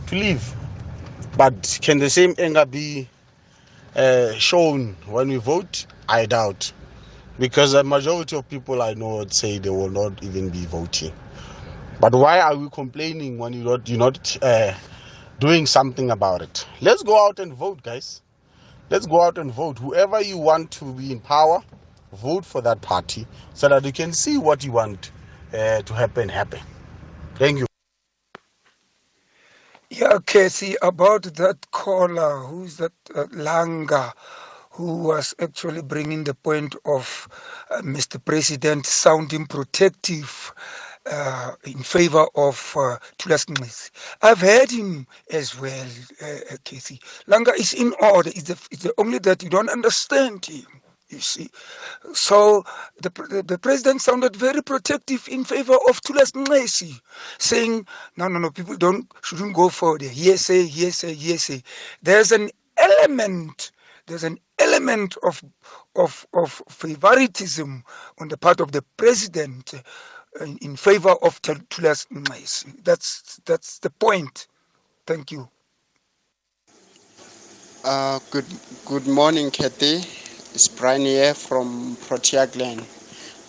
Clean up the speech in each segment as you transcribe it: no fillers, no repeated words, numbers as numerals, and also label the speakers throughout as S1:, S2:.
S1: to leave. But can the same anger be shown when we vote? I doubt. Because the majority of people I know would say they will not even be voting. But why are we complaining when you're not doing something about it? Let's go out and vote, guys. Let's go out and vote. Whoever you want to be in power, vote for that party so that you can see what you want to happen. Thank you.
S2: Yeah, Casey, about that caller, who's that Langa, who was actually bringing the point of Mr. President sounding protective in favor of Thulas Nxesi. I've heard him as well, Casey. Langa is in order. It's the only that you don't understand him. You see, so the president sounded very protective in favor of Thulas Nxesi, saying, no, people shouldn't go for the hearsay. There's an element of favoritism on the part of the president in favor of Thulas Nxesi. That's the point. Thank you.
S3: Good morning, Kathy. It's Brian here from Protea Glen.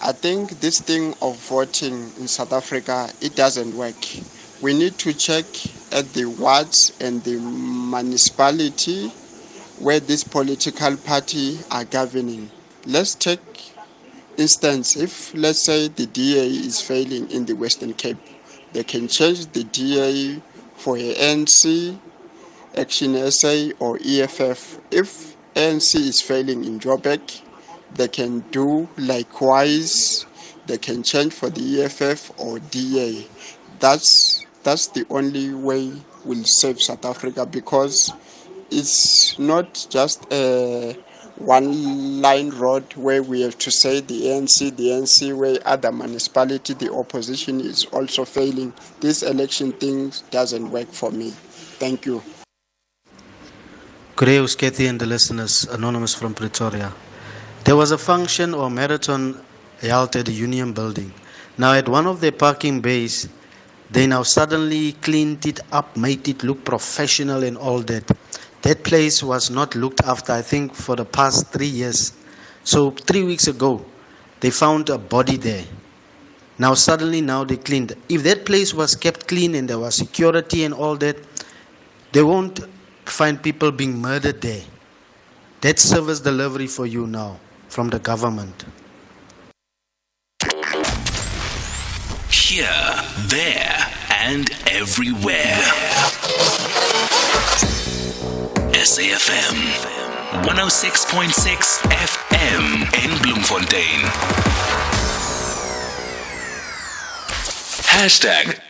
S3: I think this thing of voting in South Africa, it doesn't work. We need to check at the wards and the municipality where this political party are governing. Let's take instance, if let's say the DA is failing in the Western Cape, they can change the DA for ANC, Action SA or EFF. If ANC is failing in Joburg, they can do likewise. They can change for the EFF or DA. That's the only way we'll save South Africa, because it's not just a one-line road where we have to say the ANC, where other municipality, the opposition is also failing. This election thing doesn't work for me. Thank you.
S4: Good day, Kathy and the listeners. Anonymous from Pretoria. There was a function or marathon held at the Union Building. Now, at one of their parking bays, they now suddenly cleaned it up, made it look professional and all that. That place was not looked after, I think, for the past 3 years. So 3 weeks ago, they found a body there. Now they cleaned. If that place was kept clean and there was security and all that, they won't find people being murdered there. That's service delivery for you now from the government.
S5: Here, there, and everywhere. SAfm 106.6 FM in Bloemfontein.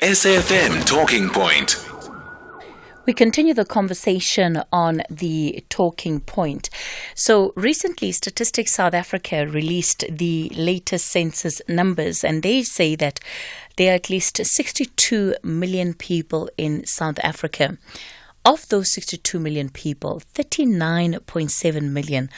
S5: #SAfm Talking Point.
S6: We continue the conversation on the talking point. So recently, Statistics South Africa released the latest census numbers, and they say that there are at least 62 million people in South Africa. Of those 62 million people, 39.7 million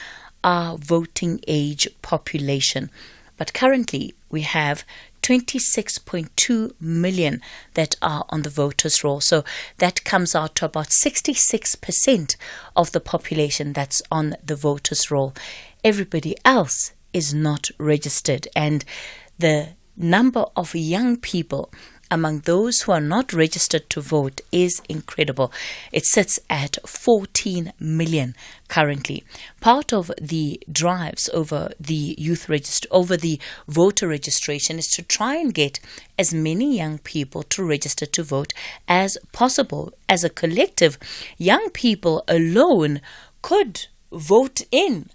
S6: are voting age population. But currently, we have 26.2 million that are on the voters' roll. So that comes out to about 66% of the population that's on the voters' roll. Everybody else is not registered. And the number of young people among those who are not registered to vote is incredible. It sits at 14 million currently. Part of the drives over the over the voter registration is to try and get as many young people to register to vote as possible. As a collective, young people alone could vote in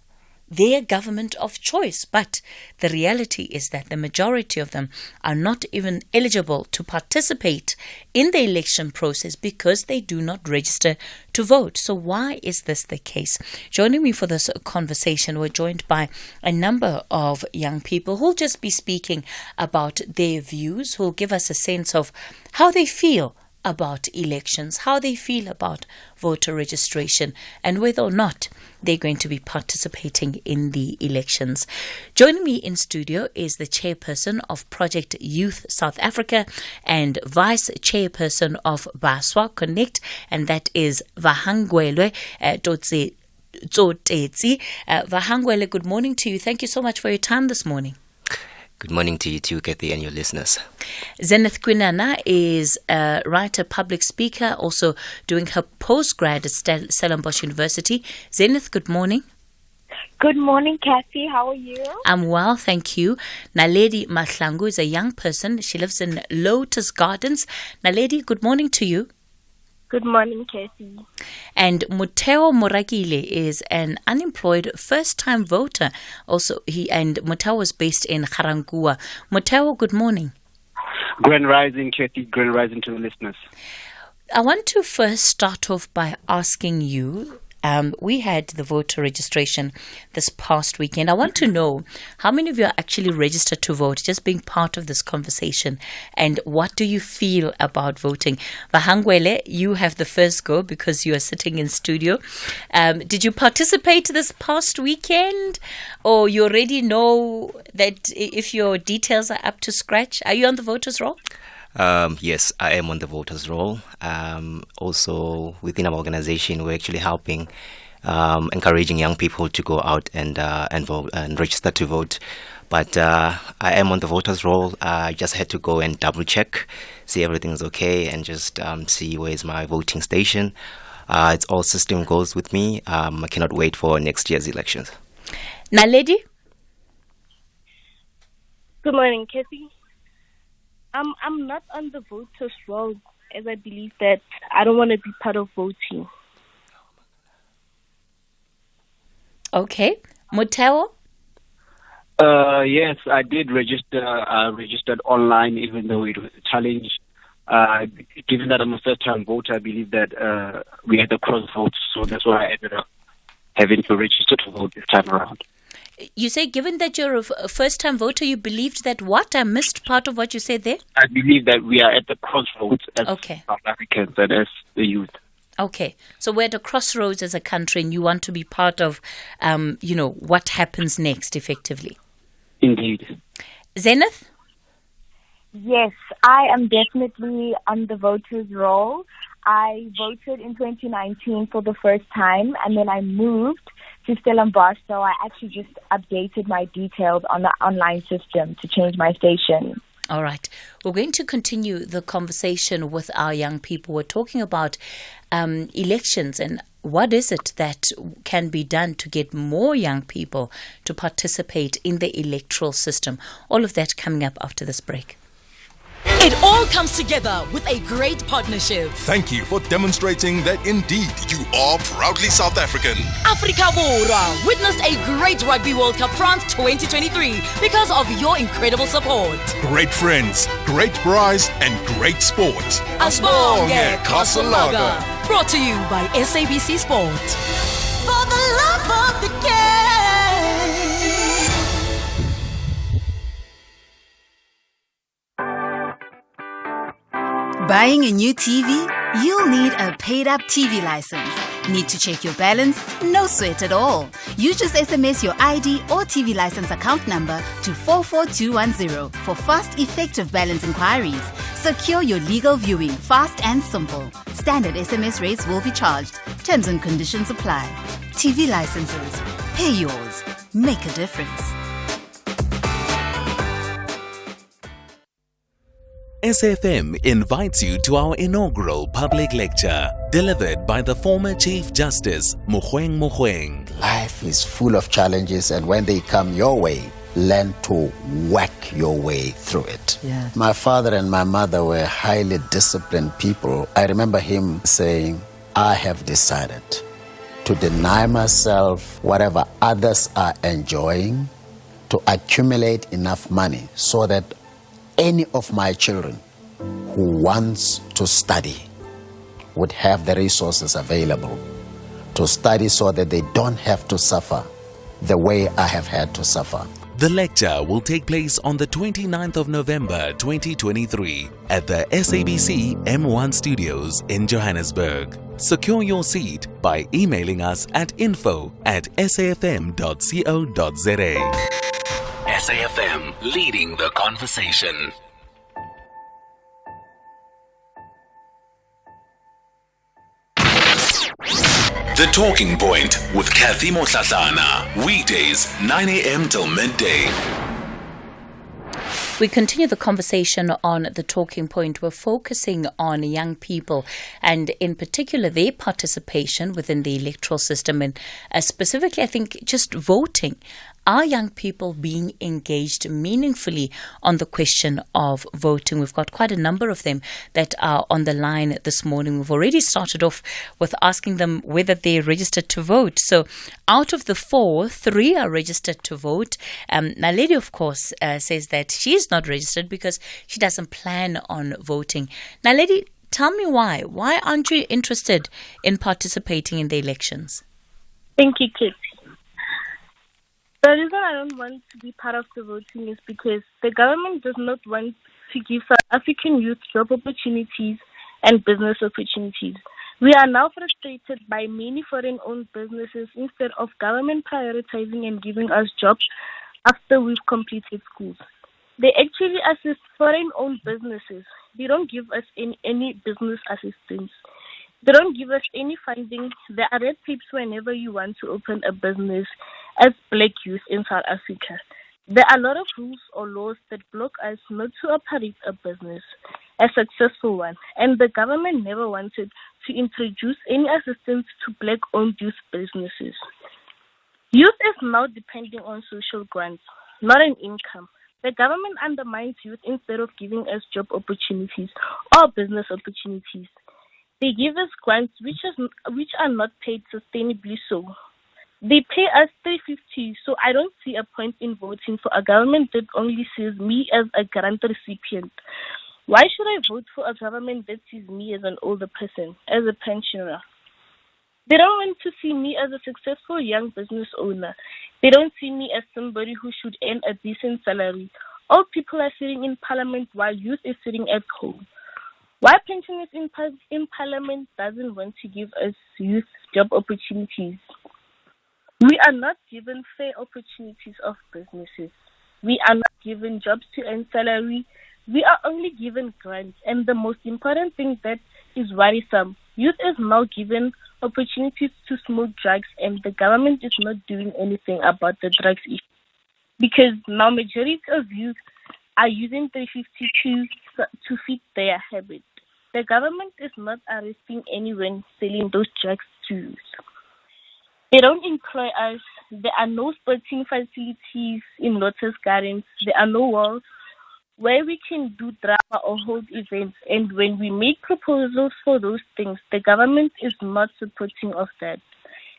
S6: their government of choice. But the reality is that the majority of them are not even eligible to participate in the election process because they do not register to vote. So why is this the case? Joining me for this conversation, we're joined by a number of young people who'll just be speaking about their views, who'll give us a sense of how they feel about elections, how they feel about voter registration, and whether or not they're going to be participating in the elections. Joining me in studio is the chairperson of Project Youth South Africa and vice chairperson of Baswa Connect, and that is Vahangwelwe Tsotetsi. Vahangwele, good morning to you. Thank you so much for your time this morning.
S7: Good morning to you too, Kathy, and your listeners.
S6: Zenith Kwinana is a writer, public speaker, also doing her postgrad at Stellenbosch University. Zenith, good morning.
S8: Good morning, Kathy. How are you?
S6: I'm well, thank you. Naledi Mahlangu is a young person. She lives in Lotus Gardens. Naledi, good morning to you.
S8: Good morning, Kathy.
S6: And Muteo Moragile is an unemployed first-time voter. Also, Muteo was based in Garangua. Muteo, good morning.
S9: Grand Rising, Kathy. Grand Rising to the listeners.
S6: I want to first start off by asking you, we had the voter registration this past weekend. I want to know how many of you are actually registered to vote, just being part of this conversation, and what do you feel about voting? Vahangwele, you have the first go because you are sitting in studio. Did you participate this past weekend, or you already know that if your details are up to scratch? Are you on the voters roll?
S7: Yes, I am on the voters roll. Also, within our organization, we're actually helping, encouraging young people to go out and vote and register to vote. But I am on the voters roll. I just had to go and double check, see everything's okay, and just see where's my voting station. It's all system goes with me. I cannot wait for next year's elections.
S6: Naledi?
S8: Good morning, Kathy. I'm not on the voters roll, as I believe that I don't want to be part of voting.
S6: Okay. Muteo?
S9: Yes, I did register. I registered online, even though it was a challenge. Given that I'm a first-time voter, I believe that we had the crossroads, so that's why I ended up having to register to vote this time around.
S6: You say, given that you're a first-time voter, you believed that what? I missed part of what you said there.
S9: I believe that we are at the crossroads as South Africans and as the youth.
S6: Okay, so we're at a crossroads as a country, and you want to be part of, what happens next, effectively.
S9: Indeed.
S6: Zenith?
S8: Yes, I am definitely on the voters roll. I voted in 2019 for the first time, and then I moved to Stellenbosch, so I actually just updated my details on the online system to change my station.
S6: All right. We're going to continue the conversation with our young people. We're talking about elections and what is it that can be done to get more young people to participate in the electoral system. All of that coming up after this break.
S10: It all comes together with a great partnership.
S11: Thank you for demonstrating that indeed you are proudly South African.
S10: Africa Bora witnessed a great Rugby World Cup France 2023 because of your incredible support.
S11: Great friends, great prize, and great sport.
S10: Asibonge Casalaga. Brought to you by SABC Sport. For the love of the game.
S12: Buying a new TV? You'll need a paid-up TV license. Need to check your balance? No sweat at all. You just SMS your ID or TV license account number to 44210 for fast, effective balance inquiries. Secure your legal viewing fast and simple. Standard SMS rates will be charged. Terms and conditions apply. TV licenses. Pay yours. Make a difference.
S5: SAfm invites you to our inaugural public lecture, delivered by the former Chief Justice, Mogoeng Mogoeng.
S13: Life is full of challenges, and when they come your way, learn to whack your way through it.
S12: Yeah.
S13: My father and my mother were highly disciplined people. I remember him saying, I have decided to deny myself whatever others are enjoying, to accumulate enough money so that any of my children who wants to study would have the resources available to study so that they don't have to suffer the way I have had to suffer.
S5: The lecture will take place on the 29th of November 2023 at the SABC M1 Studios in Johannesburg. Secure your seat by emailing us at info@safm.co.za. SAFM, leading the conversation. The Talking Point with Kathy Motlatlana. Weekdays, 9 a.m. till midday.
S6: We continue the conversation on the Talking Point. We're focusing on young people and in particular their participation within the electoral system and specifically, I think, just voting. Are young people being engaged meaningfully on the question of voting? We've got quite a number of them that are on the line this morning. We've already started off with asking them whether they're registered to vote. So out of the 4, 3 are registered to vote. Naledi, of course, says that she's not registered because she doesn't plan on voting. Naledi, tell me why. Why aren't you interested in participating in the elections?
S14: Thank you, Kate. The reason I don't want to be part of the voting is because the government does not want to give South African youth job opportunities and business opportunities. We are now frustrated by many foreign-owned businesses instead of government prioritizing and giving us jobs after we've completed schools. They actually assist foreign-owned businesses. They don't give us any business assistance. They don't give us any funding. There are red tapes whenever you want to open a business as black youth in South Africa. There are a lot of rules or laws that block us not to operate a business, a successful one. And the government never wanted to introduce any assistance to black-owned youth businesses. Youth is now depending on social grants, not an income. The government undermines youth instead of giving us job opportunities or business opportunities. They give us grants which are not paid sustainably so. They pay us $350, so I don't see a point in voting for a government that only sees me as a grant recipient. Why should I vote for a government that sees me as an older person, as a pensioner? They don't want to see me as a successful young business owner. They don't see me as somebody who should earn a decent salary. Old people are sitting in parliament while youth is sitting at home. Why pensioners in parliament doesn't want to give us youth job opportunities? We are not given fair opportunities of businesses. We are not given jobs to earn salary. We are only given grants. And the most important thing that is worrisome, youth is now given opportunities to smoke drugs and the government is not doing anything about the drugs issue. Because now majority of youth are using 350 to fit their habit. The government is not arresting anyone selling those drugs to youth. They don't employ us. There are no sporting facilities in Lotus Gardens. There are no walls where we can do drama or hold events. And when we make proposals for those things, the government is not supporting of that.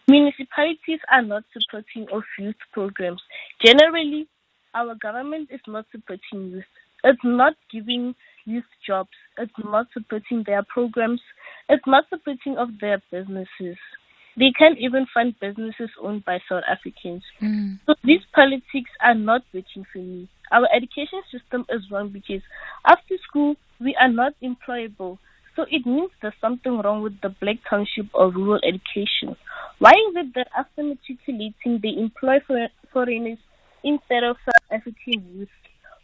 S14: Municipalities are not supporting of youth programs. Generally, our government is not supporting youth. It's not giving youth jobs. It's not supporting their programs. It's not supporting of their businesses. They can't even fund businesses owned by South Africans. So these politics are not working for me. Our education system is wrong because after school, we are not employable. So it means there's something wrong with the black township or rural education. Why is it that after matriculating, they employ foreigners instead of South African youth?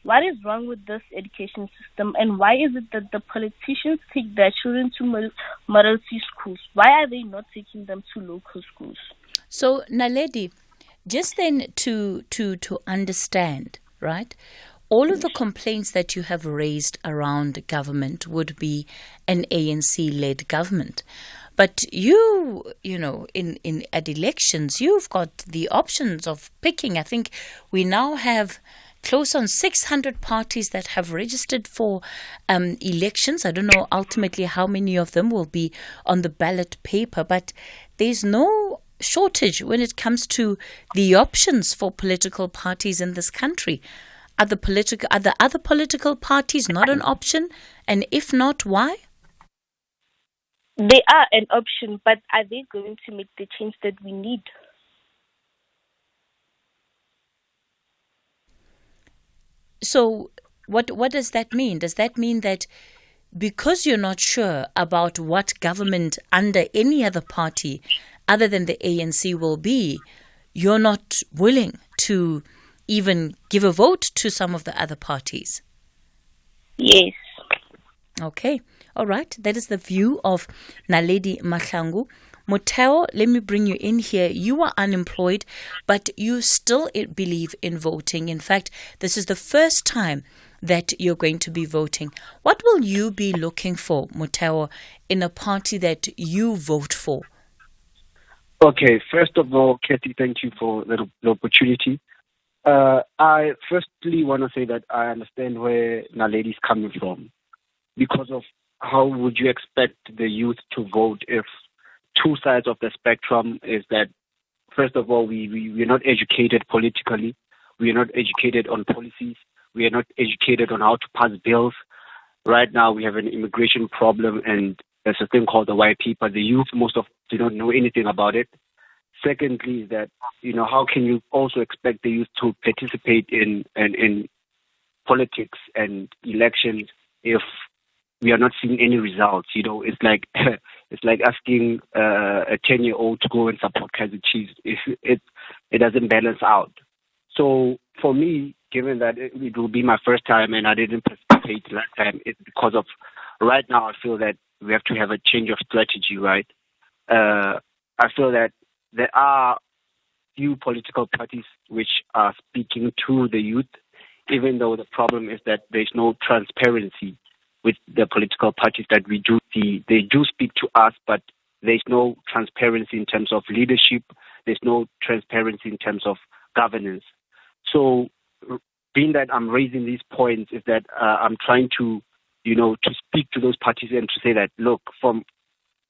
S14: What is wrong with this education system, and why is it that the politicians take their children to Marelsi schools? Why are they not taking them to local schools?
S6: So, Naledi, just then to understand, right, all of the complaints that you have raised around government would be an ANC-led government. But you know, in at elections, you've got the options of picking. I think we now have close on 600 parties that have registered for elections. I don't know ultimately how many of them will be on the ballot paper, but there's no shortage when it comes to the options for political parties in this country. Are the other political parties not an option? And if not, why?
S14: They are an option, but are they going to make the change that we need?
S6: So what does that mean? Does that mean that because you're not sure about what government under any other party other than the ANC will be, you're not willing to even give a vote to some of the other parties?
S14: Yes.
S6: Okay. All right. That is the view of Naledi Mahlangu. Motheo, let me bring you in here. You are unemployed, but you still believe in voting. In fact, this is the first time that you're going to be voting. What will you be looking for, Motheo, in a party that you vote for?
S9: Okay, first of all, Kathy, thank you for the opportunity. I firstly want to say that I understand where Naledi is coming from, because of how would you expect the youth to vote if two sides of the spectrum is that, first of all, we're not educated politically, we are not educated on policies, we are not educated on how to pass bills. Right now we have an immigration problem, and there's a thing called the white paper. The youth, most of them don't know anything about it. Secondly, is that, how can you also expect the youth to participate in politics and elections if we are not seeing any results? It's like it's like asking a 10-year-old to go and support Kaiser Chiefs. It doesn't balance out. So for me, given that it will be my first time and I didn't participate last time, it's because of right now I feel that we have to have a change of strategy, right? I feel that there are few political parties which are speaking to the youth, even though the problem is that there's no transparency with the political parties that we do see. They do speak to us, but there's no transparency in terms of leadership. There's no transparency in terms of governance. So being that I'm raising these points is that I'm trying to, to speak to those parties and to say that, look, from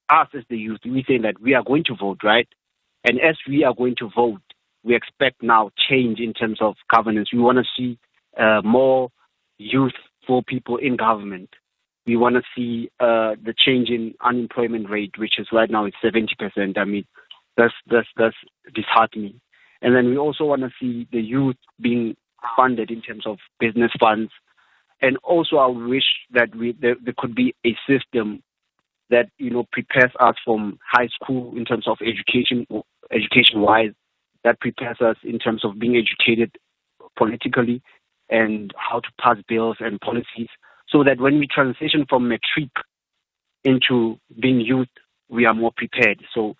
S9: us as the youth, we say that we are going to vote, right? And as we are going to vote, we expect now change in terms of governance. We want to see more youthful people in government. We want to see the change in unemployment rate, which is right now it's 70%. I mean, that's disheartening. And then we also want to see the youth being funded in terms of business funds. And also I wish that there could be a system that, prepares us from high school in terms of education-wise, that prepares us in terms of being educated politically and how to pass bills and policies, so that when we transition from matric into being youth, we are more prepared. So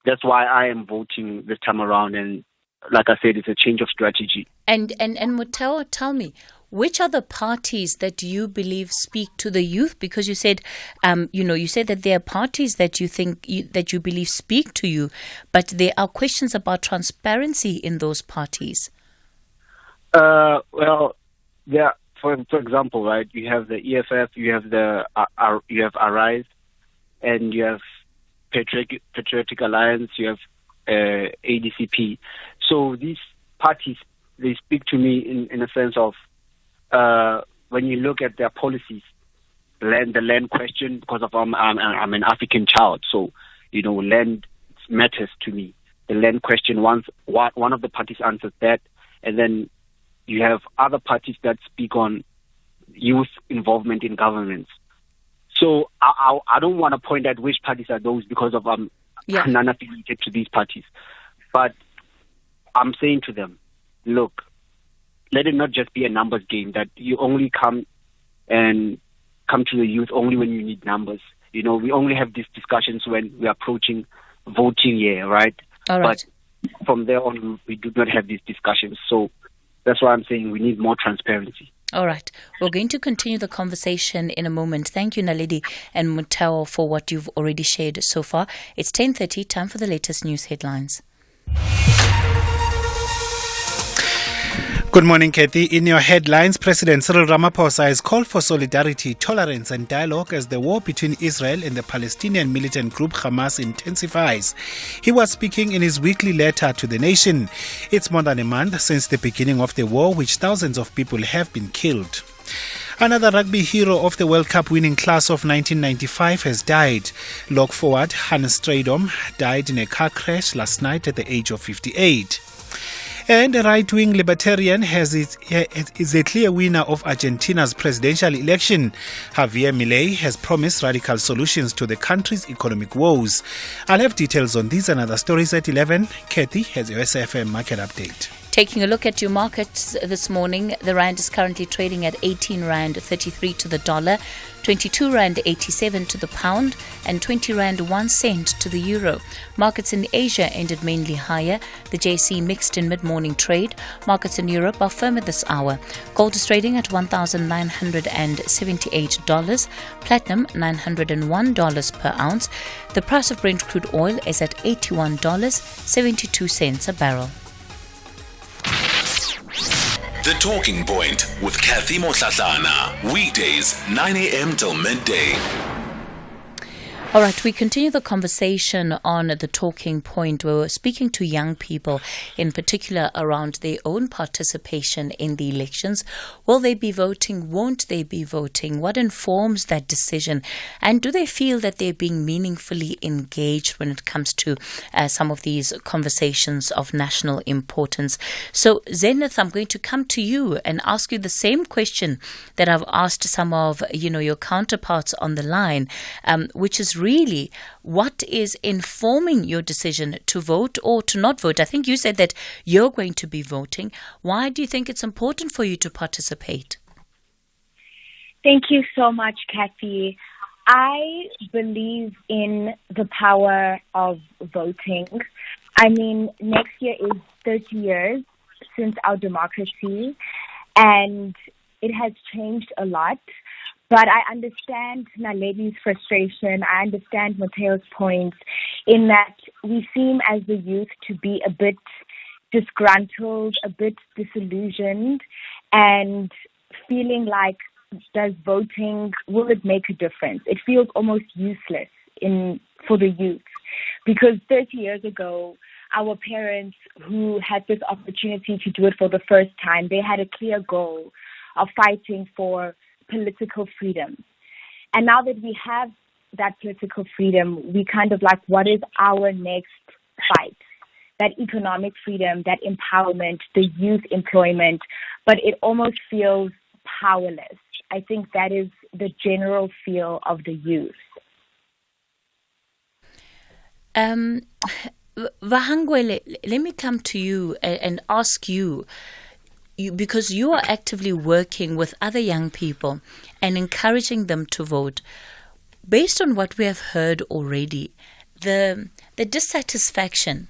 S9: that's why I am voting this time around. And like I said, it's a change of strategy. And
S6: Motheo, tell me, which are the parties that you believe speak to the youth? Because you said, you said that there are parties that you think that you believe speak to you, but there are questions about transparency in those parties.
S9: Well, there. For example, right? You have the EFF, you have you have Arise, and you have Patriotic Alliance, you have ADCP. So these parties, they speak to me in a sense of when you look at their policies, the land question, because of I'm an African child, so land matters to me. The land question, one of the parties answers that, and then you have other parties that speak on youth involvement in governments. So I don't want to point out which parties are those, because of non-affiliated to these parties. But I'm saying to them, look, let it not just be a numbers game, that you only come to the youth only when you need numbers. We only have these discussions when we're approaching voting year, right?
S6: All right.
S9: But from there on, we do not have these discussions. So that's why I'm saying we need more transparency.
S6: All right. We're going to continue the conversation in a moment. Thank you, Naledi and Motheo, for what you've already shared so far. It's 10:30, time for the latest news headlines.
S15: Good morning, Kathy. In your headlines, President Cyril Ramaphosa has called for solidarity, tolerance and dialogue as the war between Israel and the Palestinian militant group Hamas intensifies. He was speaking in his weekly letter to the nation. It's more than a month since the beginning of the war, which thousands of people have been killed. Another rugby hero of the World Cup winning class of 1995 has died. Log forward Hannes Strydom died in a car crash last night at the age of 58. And a right-wing libertarian is a clear winner of Argentina's presidential election. Javier Milei has promised radical solutions to the country's economic woes. I'll have details on these and other stories at 11. Kathy has your SAfm market update.
S6: Taking a look at your markets this morning, the rand is currently trading at 18 rand 33 to the dollar, 22 rand 87 to the pound, and 20 rand 1 cent to the euro. Markets in Asia ended mainly higher. The JSE mixed in mid-morning trade. Markets in Europe are firmer this hour. Gold is trading at $1,978, platinum $901 per ounce. The price of Brent crude oil is at $81.72 a barrel.
S5: The Talking Point with Kathy Motlatlana. Weekdays, 9 a.m. till midday.
S6: All right, we continue the conversation on the Talking Point. We're speaking to young people, in particular around their own participation in the elections. Will they be voting? Won't they be voting? What informs that decision? And do they feel that they're being meaningfully engaged when it comes to some of these conversations of national importance? So, Zenith, I'm going to come to you and ask you the same question that I've asked some of your counterparts on the line, which is really what is informing your decision to vote or to not vote. I think you said that you're going to be voting. Why do you think it's important for you to participate?
S8: Thank you so much, Kathy. I believe in the power of voting. I mean, next year is 30 years since our democracy, and it has changed a lot. But I understand Naledi's frustration. I understand Mateo's points in that we seem as the youth to be a bit disgruntled, a bit disillusioned, and feeling like, will it make a difference? It feels almost useless for the youth. Because 30 years ago, our parents who had this opportunity to do it for the first time, they had a clear goal of fighting for political freedom. And now that we have that political freedom, we kind of like, what is our next fight? That economic freedom, that empowerment, the youth employment, but it almost feels powerless. I think that is the general feel of the youth.
S6: Vahangwele, let me come to you and ask you, because you are actively working with other young people and encouraging them to vote. Based on what we have heard already, the dissatisfaction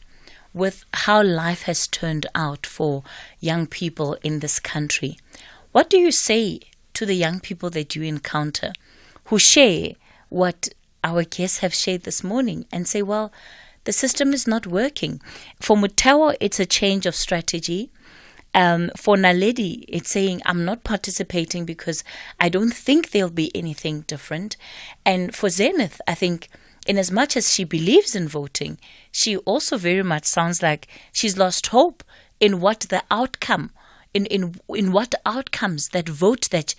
S6: with how life has turned out for young people in this country, what do you say to the young people that you encounter who share what our guests have shared this morning and say, well, the system is not working? For Mutao, it's a change of strategy. For Naledi, it's saying, I'm not participating because I don't think there'll be anything different. And for Zenith, I think, in as much as she believes in voting, she also very much sounds like she's lost hope in what the outcome, in what outcomes that vote that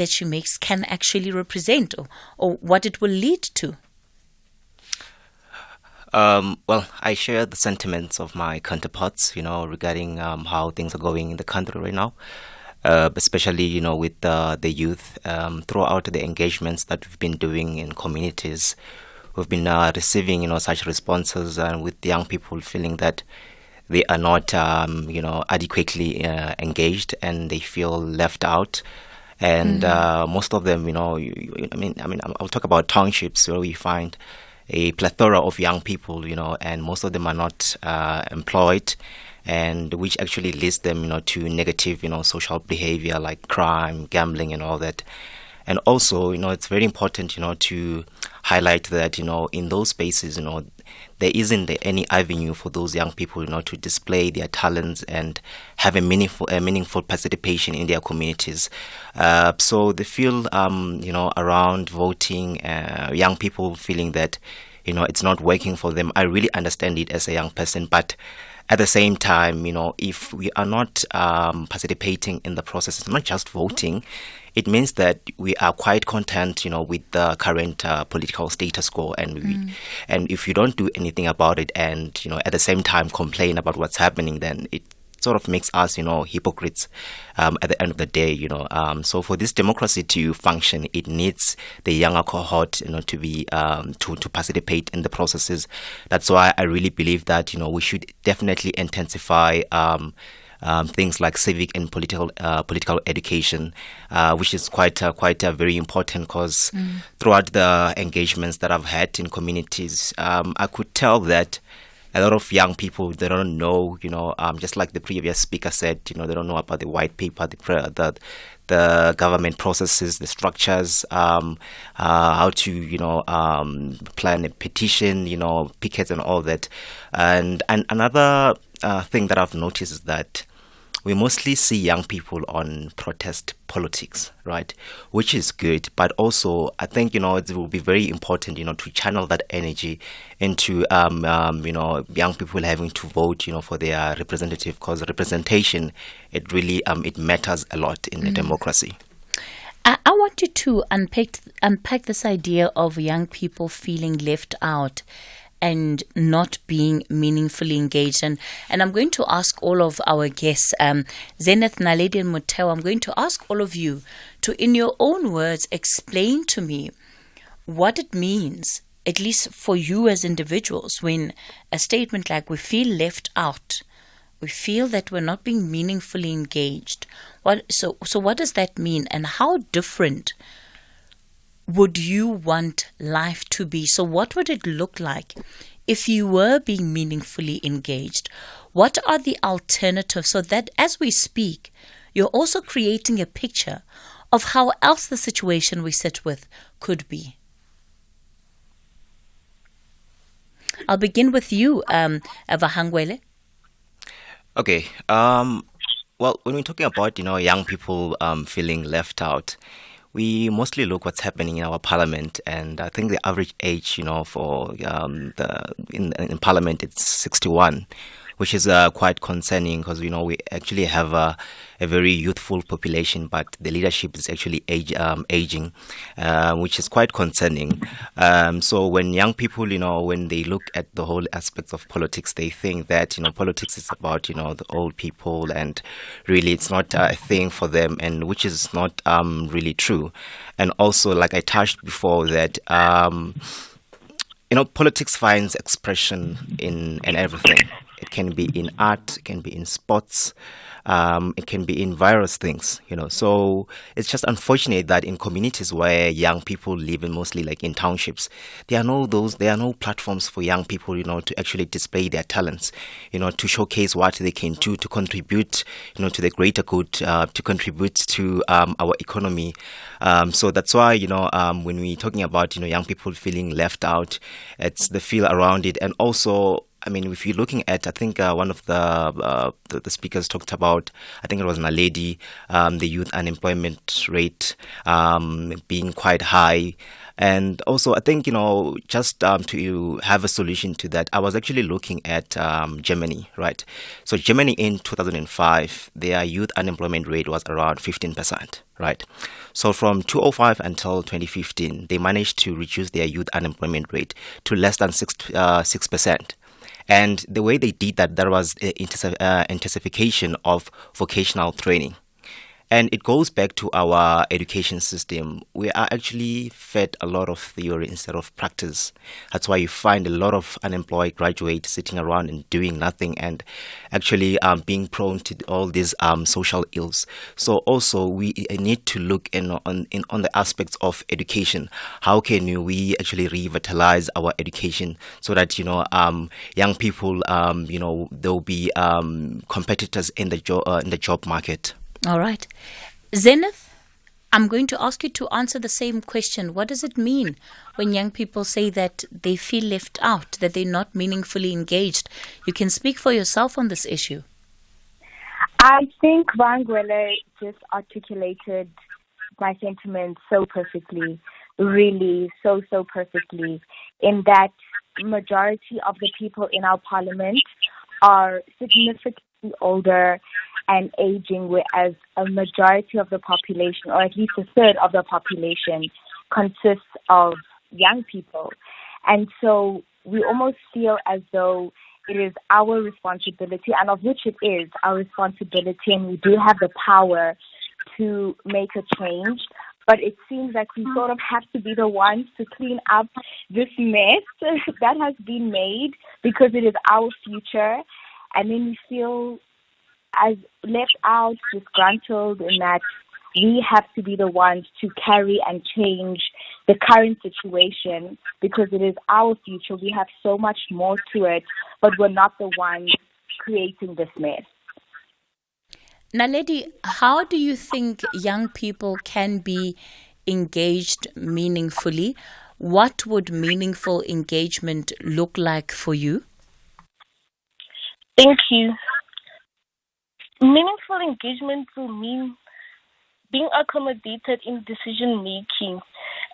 S6: she makes can actually represent, or what it will lead to.
S7: Well, I share the sentiments of my counterparts, regarding how things are going in the country right now, especially, with the youth. Throughout the engagements that we've been doing in communities, we've been receiving, such responses, and with young people feeling that they are not, adequately engaged and they feel left out. And most of them, I'll talk about townships where we find a plethora of young people, and most of them are not employed, and which actually leads them, to negative, social behavior like crime, gambling, and all that. And also, it's very important, to highlight that, in those spaces, there isn't any avenue for those young people, to display their talents and have a meaningful participation in their communities. So they feel, around voting, young people feeling that, it's not working for them. I really understand it as a young person, but at the same time, if we are not participating in the process, it's not just voting. It means that we are quite content, with the current political status quo, and if you don't do anything about it, and at the same time complain about what's happening, then it's sort of makes us, hypocrites at the end of the day, So for this democracy to function, it needs the younger cohort, to be to participate in the processes. That's why I really believe that, we should definitely intensify things like civic and political education, which is quite very important, because throughout the engagements that I've had in communities, I could tell that a lot of young people, they don't know, just like the previous speaker said, they don't know about the white paper, the government processes, the structures, how to, plan a petition, pickets and all that. And another thing that I've noticed is that we mostly see young people on protest politics, right? Which is good, but also I think, it will be very important, to channel that energy into, young people having to vote, for their representative, because representation, it really, it matters a lot in a democracy.
S6: I want you to unpack this idea of young people feeling left out and not being meaningfully engaged. And I'm going to ask all of our guests, Zenith, Naledi and Muteo, I'm going to ask all of you to, in your own words, explain to me what it means, at least for you as individuals, when a statement like "we feel left out," we feel that we're not being meaningfully engaged. So what does that mean, and how different would you want life to be? So what would it look like if you were being meaningfully engaged? What are the alternatives, so that as we speak, you're also creating a picture of how else the situation we sit with could be? I'll begin with you, Vahangwele.
S7: Okay. Well, when we're talking about, young people feeling left out, we mostly look what's happening in our parliament, and I think the average age, for in parliament, it's 61, which is quite concerning, because we actually have a very youthful population, but the leadership is actually aging, which is quite concerning. So when young people, when they look at the whole aspects of politics, they think that politics is about the old people, and really it's not a thing for them, and which is not really true. And also, like I touched before, that politics finds expression in everything. It can be in art, it can be in sports, it can be in various things, So it's just unfortunate that in communities where young people live, in mostly like in townships, there are no platforms for young people, to actually display their talents, to showcase what they can do to contribute, to the greater good, to contribute to our economy. So that's why, when we're talking about, young people feeling left out, it's the feel around it. And also, I mean, if you're looking at, I think one of the speakers talked about, I think it was Naledi, the youth unemployment rate being quite high. And also, I think, just to have a solution to that, I was actually looking at Germany, right? So Germany in 2005, their youth unemployment rate was around 15%, right? So from 2005 until 2015, they managed to reduce their youth unemployment rate to less than 6%. And the way they did that, there was intensification of vocational training. And it goes back to our education system. We are actually fed a lot of theory instead of practice. That's why you find a lot of unemployed graduates sitting around and doing nothing, and actually being prone to all these social ills. So also we need to look on the aspects of education. How can we actually revitalize our education so that young people they'll be competitors in the job market.
S6: All right. Zenith, I'm going to ask you to answer the same question. What does it mean when young people say that they feel left out, that they're not meaningfully engaged? You can speak for yourself on this issue.
S8: I think Vangwele just articulated my sentiments so perfectly, really so perfectly, in that majority of the people in our parliament are significantly older and aging, whereas a majority of the population, or at least a third of the population, consists of young people. And so we almost feel as though it is our responsibility, and of which it is our responsibility, and we do have the power to make a change. But it seems like we sort of have to be the ones to clean up this mess that has been made, because it is our future. And then we feel as left out, disgruntled, in that we have to be the ones to carry and change the current situation, because it is our future. We have so much more to it, but we're not the ones creating this mess.
S6: Naledi, how do you think young people can be engaged meaningfully? What would meaningful engagement look like for you?
S14: Thank you. Meaningful engagement will mean being accommodated in decision making,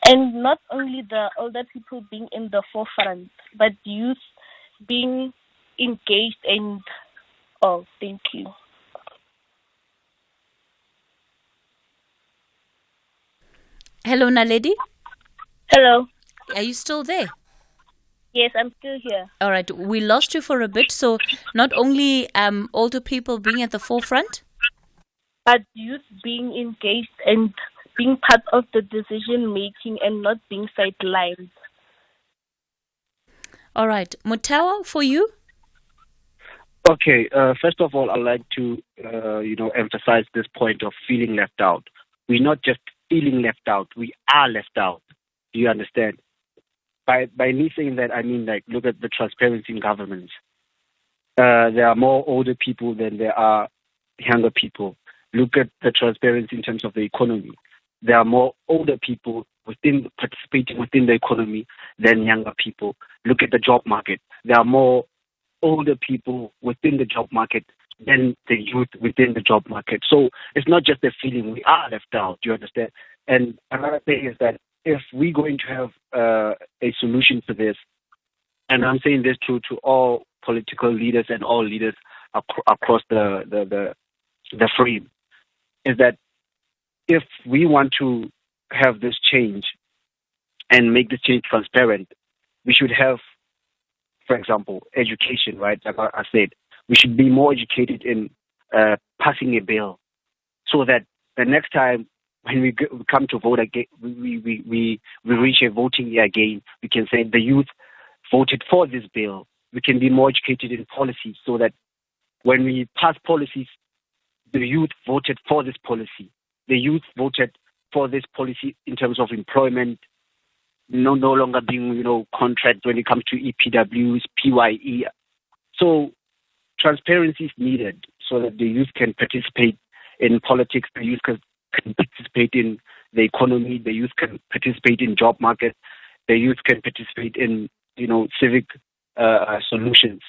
S14: and not only the older people being in the forefront, but youth being engaged and thank you.
S6: Hello, Naledi?
S14: Hello.
S6: Are you still there?
S14: Yes, I'm still here.
S6: All right. We lost you for a bit. So not only older people being at the forefront,
S14: but youth being engaged and being part of the decision making and not being sidelined.
S6: All right. Mutawa, for you?
S9: Okay. First of all, I'd like to, emphasize this point of feeling left out. We're not just feeling left out. We are left out. Do you understand? By me saying that, I mean, like, look at the transparency in governments. There are more older people than there are younger people. Look at the transparency in terms of the economy. There are more older people participating within the economy than younger people. Look at the job market. There are more older people within the job market than the youth within the job market. So it's not just a feeling. We are left out. Do you understand? And another thing is that if we're going to have a solution to this, and I'm saying this to all political leaders and all leaders across the frame, is that if we want to have this change and make this change transparent, we should have, for example, education, right? Like I said, we should be more educated in passing a bill, so that the next time when we come to vote again, we reach a voting year again, we can say the youth voted for this bill. We can be more educated in policy, so that when we pass policies, the youth voted for this policy. The youth voted for this policy in terms of employment, no longer being, contract when it comes to EPWs, PYE. So transparency is needed, so that the youth can participate in politics, the youth can participate in the economy, the youth can participate in job market, the youth can participate in, civic solutions.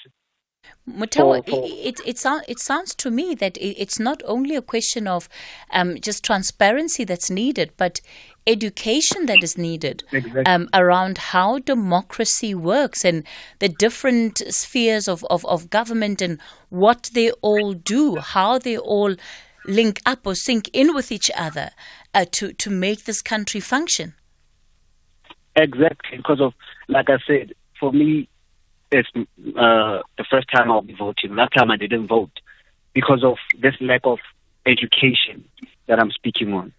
S6: Mutawa, it sounds to me that it's not only a question of just transparency that's needed, but education that is needed.
S9: Exactly.
S6: Around how democracy works and the different spheres of government and what they all do, how they all link up or sync in with each other to make this country function.
S9: Exactly, because of, like I said, for me, it's the first time I'll be voting. Last time I didn't vote because of this lack of education that I'm speaking on.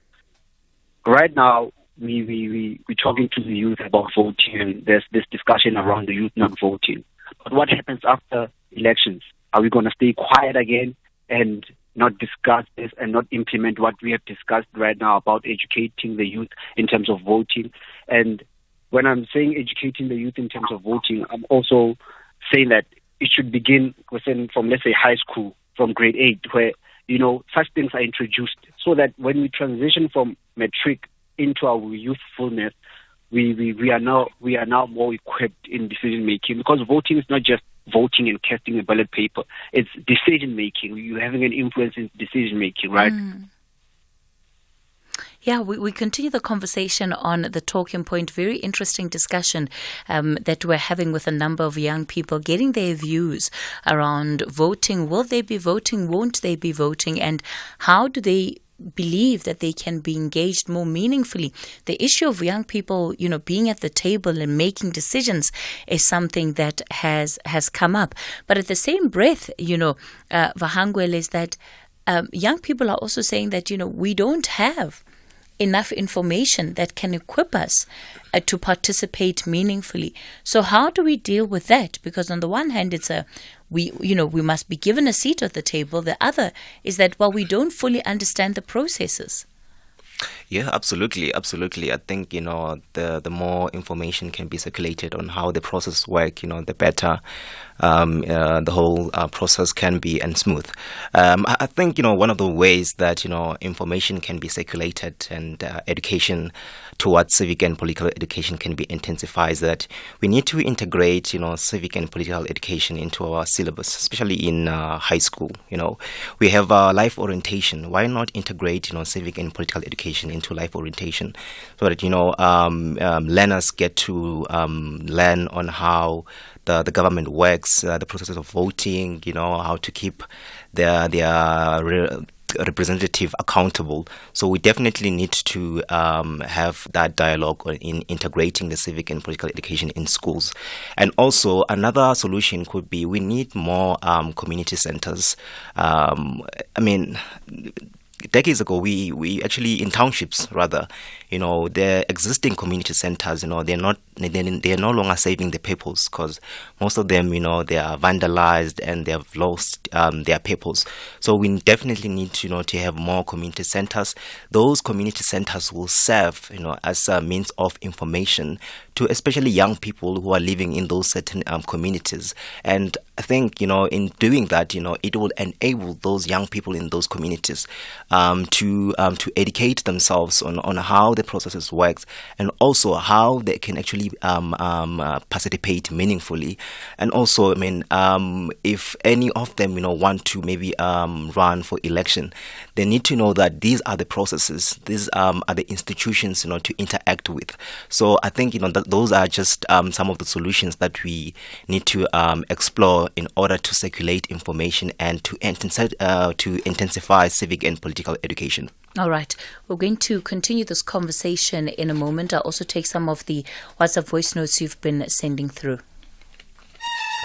S9: Right now, we're talking to the youth about voting, and there's this discussion around the youth not voting. But what happens after elections? Are we going to stay quiet again and not discuss this and not implement what we have discussed right now about educating the youth in terms of voting? And when I'm saying educating the youth in terms of voting, I'm also saying that it should begin from, let's say, high school, from grade 8, where, such things are introduced, so that when we transition from matric into our youthfulness, we are now more equipped in decision making, because voting is not just voting and casting a ballot paper. It's decision making. You're having an influence in decision making, right?
S6: Yeah, we continue the conversation on the talking point. Very interesting discussion that we're having with a number of young people, getting their views around voting. Will they be voting? Won't they be voting? And how do they believe that they can be engaged more meaningfully. The issue of young people, being at the table and making decisions is something that has come up. But at the same breath, Vahangwel, is that young people are also saying that, we don't have enough information that can equip us to participate meaningfully. So how do we deal with that? Because on the one hand, it's we must be given a seat at the table. The other is that, we don't fully understand the processes.
S7: Yeah, absolutely. I think, the more information can be circulated on how the process works, the better the whole process can be and smooth. I think, one of the ways that, information can be circulated and education towards civic and political education can be intensified is that we need to integrate, civic and political education into our syllabus, especially in high school. We have life orientation. Why not integrate, civic and political education into life orientation so that, learners get to learn on how the government works, the process of voting, how to keep their representative accountable. So we definitely need to have that dialogue in integrating the civic and political education in schools. And also another solution could be we need more community centers. Decades ago, we actually in townships rather, the existing community centers, they're no longer serving the purpose because most of them, they are vandalized and they have lost their purpose. So we definitely need to have more community centers. Those community centers will serve, as a means of information to especially young people who are living in those certain communities. And I think, in doing that, it will enable those young people in those communities to educate themselves on how the processes works and also how they can actually participate meaningfully. And also, if any of them, want to maybe run for election, they need to know that these are the processes, these are the institutions, to interact with. So I think, that those are just some of the solutions that we need to explore in order to circulate information and to intensify civic and political education.
S6: All right. We're going to continue this conversation in a moment. I'll also take some of the WhatsApp voice notes you've been sending through.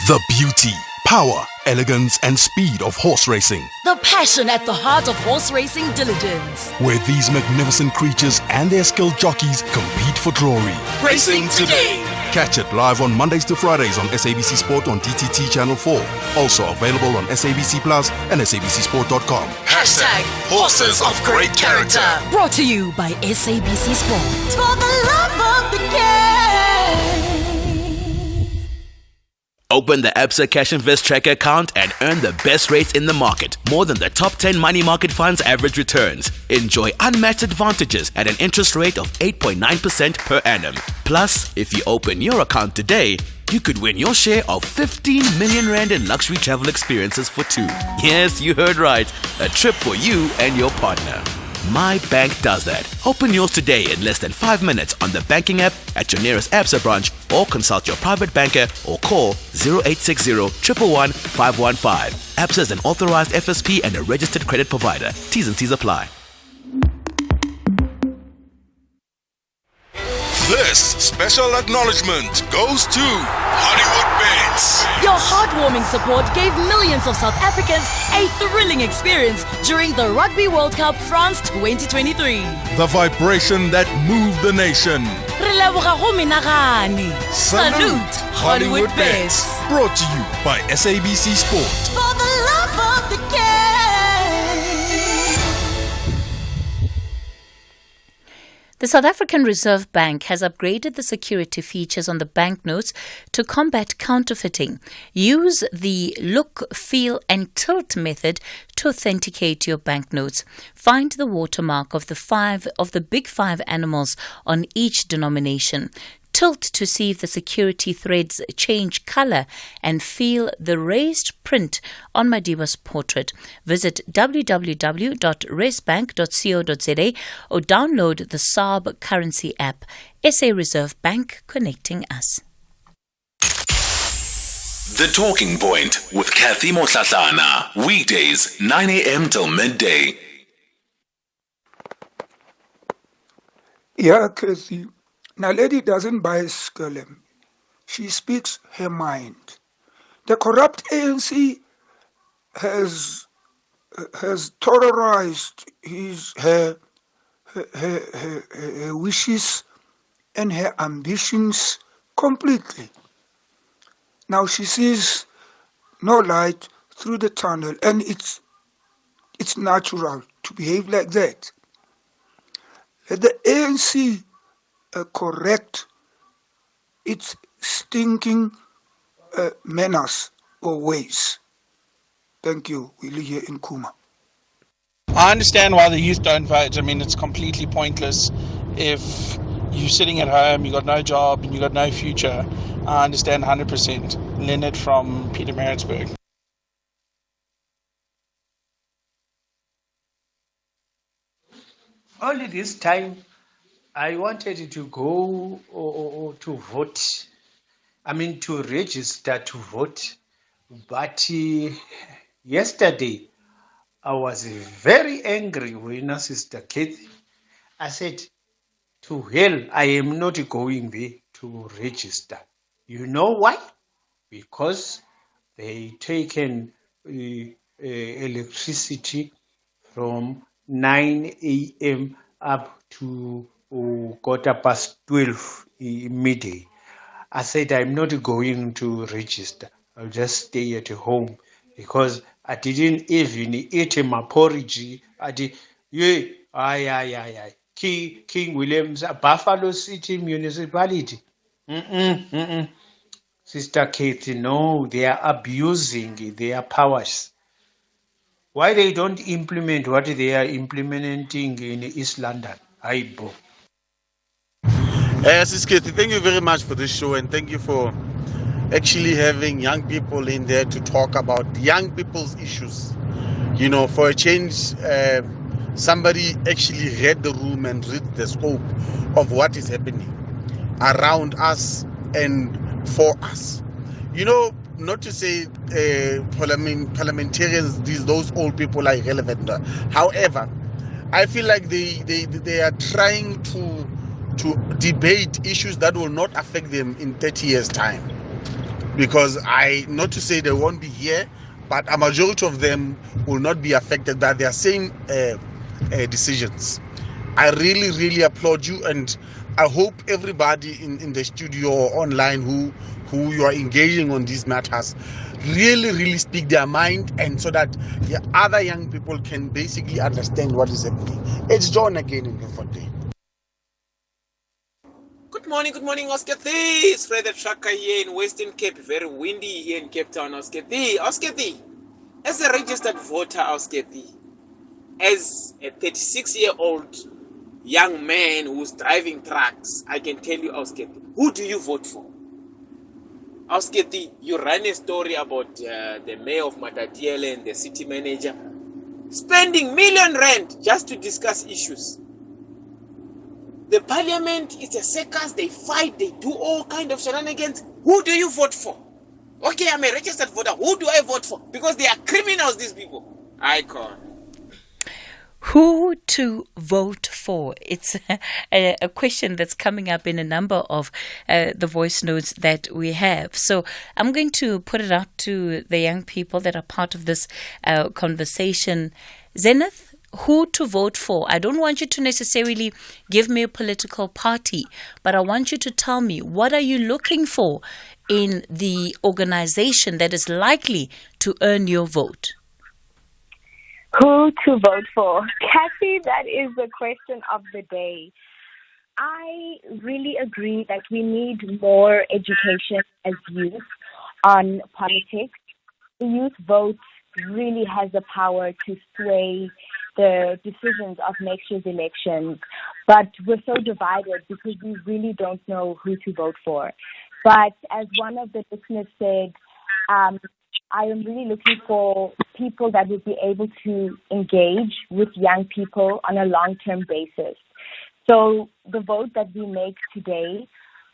S11: The beauty, power, elegance, and speed of horse racing.
S10: The passion at the heart of horse racing diligence.
S11: Where these magnificent creatures and their skilled jockeys compete for glory.
S10: Racing today.
S11: Catch it live on Mondays to Fridays on SABC Sport on DTT Channel 4. Also available on SABC Plus and SABCSport.com.
S10: Hashtag Horses of Great Character. Brought to you by SABC Sport. For the love of the game.
S16: Open the Absa Cash Invest Tracker account and earn the best rates in the market. More than the top 10 money market funds' average returns. Enjoy unmatched advantages at an interest rate of 8.9% per annum. Plus, if you open your account today, you could win your share of 15 million rand in luxury travel experiences for two. Yes, you heard right. A trip for you and your partner. My bank does that. Open yours today in less than 5 minutes on the banking app at your nearest Absa branch or consult your private banker or call 0860 111 515. Absa is an authorized FSP and a registered credit provider. T's and C's apply.
S11: This special acknowledgement goes to Hollywood Bets.
S10: Your heartwarming support gave millions of South Africans a thrilling experience during the Rugby World Cup France 2023.
S11: The vibration that moved the nation.
S10: Salute Hollywood Bets.
S11: Brought to you by SABC Sport.
S10: For the love of the game.
S6: The South African Reserve Bank has upgraded the security features on the banknotes to combat counterfeiting. Use the look, feel and tilt method to authenticate your banknotes. Find the watermark of the big five animals on each denomination. Tilt to see if the security threads change color and feel the raised print on Madiba's portrait. Visit www.resbank.co.za or download the SARB currency app. SA Reserve Bank, connecting us.
S5: The Talking Point with Kathy Motlatlana. Weekdays, 9 a.m. till midday.
S2: Yeah, Kathy. Naledi doesn't buy Skelem. She speaks her mind. The corrupt ANC has terrorized her wishes and her ambitions completely. Now she sees no light through the tunnel, and it's natural to behave like that. Let the ANC correct its stinking manners or ways. Thank you. We live here in Kuma.
S17: I understand why the youth don't vote. I mean, it's completely pointless if you're sitting at home, you got no job, and you got no future. I understand 100%. Leonard from Peter Maritzburg.
S18: Only this time, I wanted to go to vote. I mean, to register to vote. But yesterday, I was very angry when Sister Kathy. I said, to hell, I am not going there to register. You know why? Because they taken electricity from 9 a.m. up to 12:15 midday. I said, I'm not going to register. I'll just stay at home because I didn't even eat my porridge. I did, King Williams, Buffalo City Municipality. Sister Kathy, no, they are abusing their powers. Why they don't implement what they are implementing in East London? Aibo.
S1: Sis Kathy, thank you very much for this show, and thank you for actually having young people in there to talk about young people's issues. You know, for a change, somebody actually read the room and read the scope of what is happening around us and for us. You know, not to say parliamentarians, those old people are irrelevant. However, I feel like they are trying to debate issues that will not affect them in 30 years' time. Because not to say they won't be here, but a majority of them will not be affected by their same decisions. I really, really applaud you, and I hope everybody in the studio or online who you are engaging on these matters really, really speak their mind, and so that the other young people can basically understand what is happening. It's John again in Bloemfontein.
S19: Good morning, Oskethi. It's Fred Shaka here in Western Cape. Very windy here in Cape Town, Oskethi, as a registered voter, Oskethi, as a 36-year-old young man who's driving trucks, I can tell you, Oskethi, who do you vote for? Oskethi, you ran a story about the mayor of Matatiele and the city manager spending R1 million just to discuss issues. The parliament is a circus, they fight, they do all kind of shenanigans. Who do you vote for? Okay, I'm a registered voter. Who do I vote for? Because they are criminals, these people. Icon.
S6: Who to vote for? It's a question that's coming up in a number of the voice notes that we have. So I'm going to put it out to the young people that are part of this conversation. Zenith, who to vote for? I don't want you to necessarily give me a political party, but I want you to tell me, what are you looking for in the organization that is likely to earn your vote?
S8: Who to vote for? Kathy, that is the question of the day. I really agree that we need more education as youth on politics. The youth vote really has the power to sway the decisions of next year's elections, but we're so divided because we really don't know who to vote for. But as one of the listeners said, I am really looking for people that would be able to engage with young people on a long-term basis. So the vote that we make today,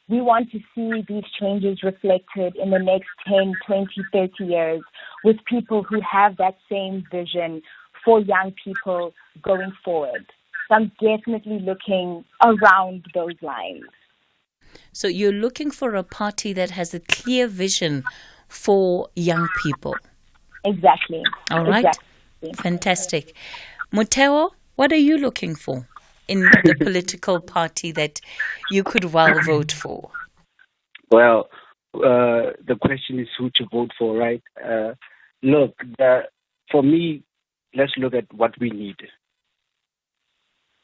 S8: we want to see these changes reflected in the next 10, 20, 30 years with people who have that same vision for young people going forward. So I'm definitely looking around those lines.
S6: So you're looking for a party that has a clear vision for young people.
S8: Exactly.
S6: All right.
S8: Exactly.
S6: Fantastic. Muteo, what are you looking for in the political party that you could well vote for?
S9: Well, the question is who to vote for, right? Look, for me, let's look at what we need.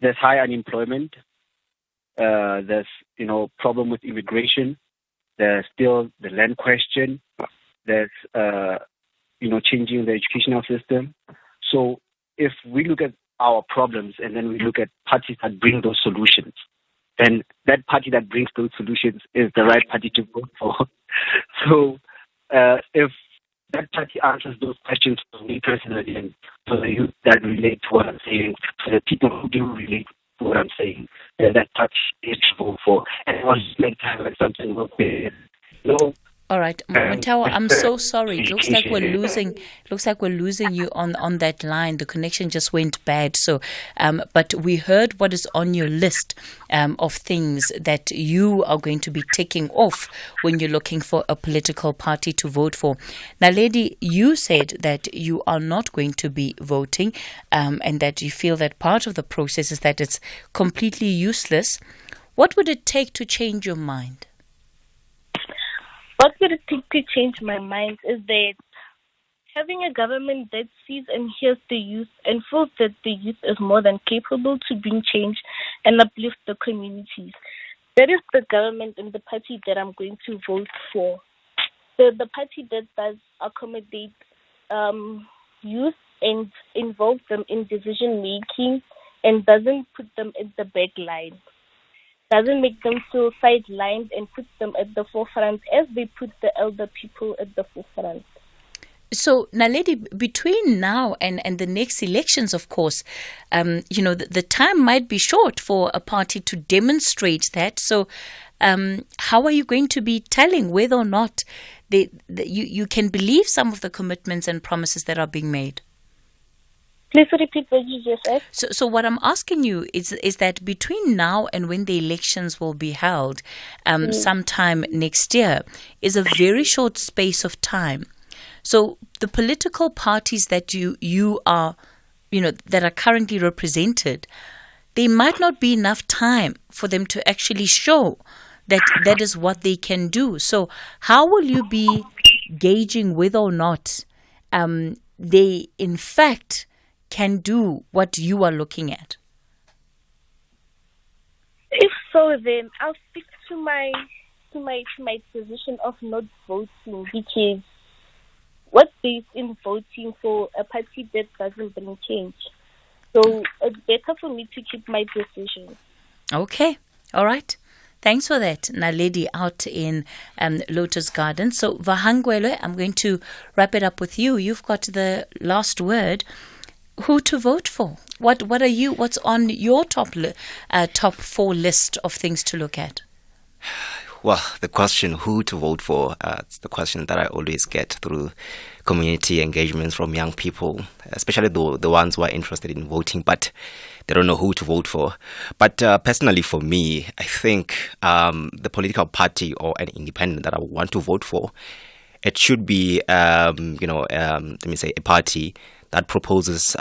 S9: There's high unemployment. There's, problem with immigration. There's still the land question. There's, changing the educational system. So if we look at our problems and then we look at parties that bring those solutions, then that party that brings those solutions is the right party to vote for. So if that party answers those questions for me personally and for the youth that relate to what I'm saying, for the people who do relate to what I'm saying, then that party is to vote for. And I was meant to have something work with.
S6: All right, Muteo, I'm so sorry. It looks like we're losing you on that line. The connection just went bad. So, but we heard what is on your list of things that you are going to be ticking off when you're looking for a political party to vote for. Now, lady, you said that you are not going to be voting, and that you feel that part of the process is that it's completely useless. What would it take to change your mind?
S14: What would it take to change my mind is that having a government that sees and hears the youth and feels that the youth is more than capable to bring change and uplift the communities. That is the government and the party that I'm going to vote for. So the party that does accommodate youth and involve them in decision making and doesn't put them at the back line. Doesn't make them feel sidelined and put them at the forefront as they put the elder people at the forefront.
S6: So, Naledi, between now and the next elections, of course, the time might be short for a party to demonstrate that. So, how are you going to be telling whether or not you can believe some of the commitments and promises that are being made?
S14: Please repeat what you just said.
S6: So what I'm asking you is that between now and when the elections will be held, sometime next year, is a very short space of time. So the political parties that you are, that are currently represented, there might not be enough time for them to actually show that is what they can do. So how will you be gauging whether or not they, in fact, can do what you are looking at?
S14: If so, then I'll stick to my position of not voting, because what is in voting for a party that doesn't bring change? So it's better for me to keep my decision.
S6: Okay, all right. Thanks for that, Naledi out in Lotus Garden. So Vahangwele, I'm going to wrap it up with you. You've got the last word. Who to vote for? What's on your top 4 list of things to look at?
S7: Well, the question who to vote for, it's the question that I always get through community engagements from young people, especially the ones who are interested in voting, but they don't know who to vote for. But personally for me, I think the political party or an independent that I want to vote for, it should be, let me say, a party that proposes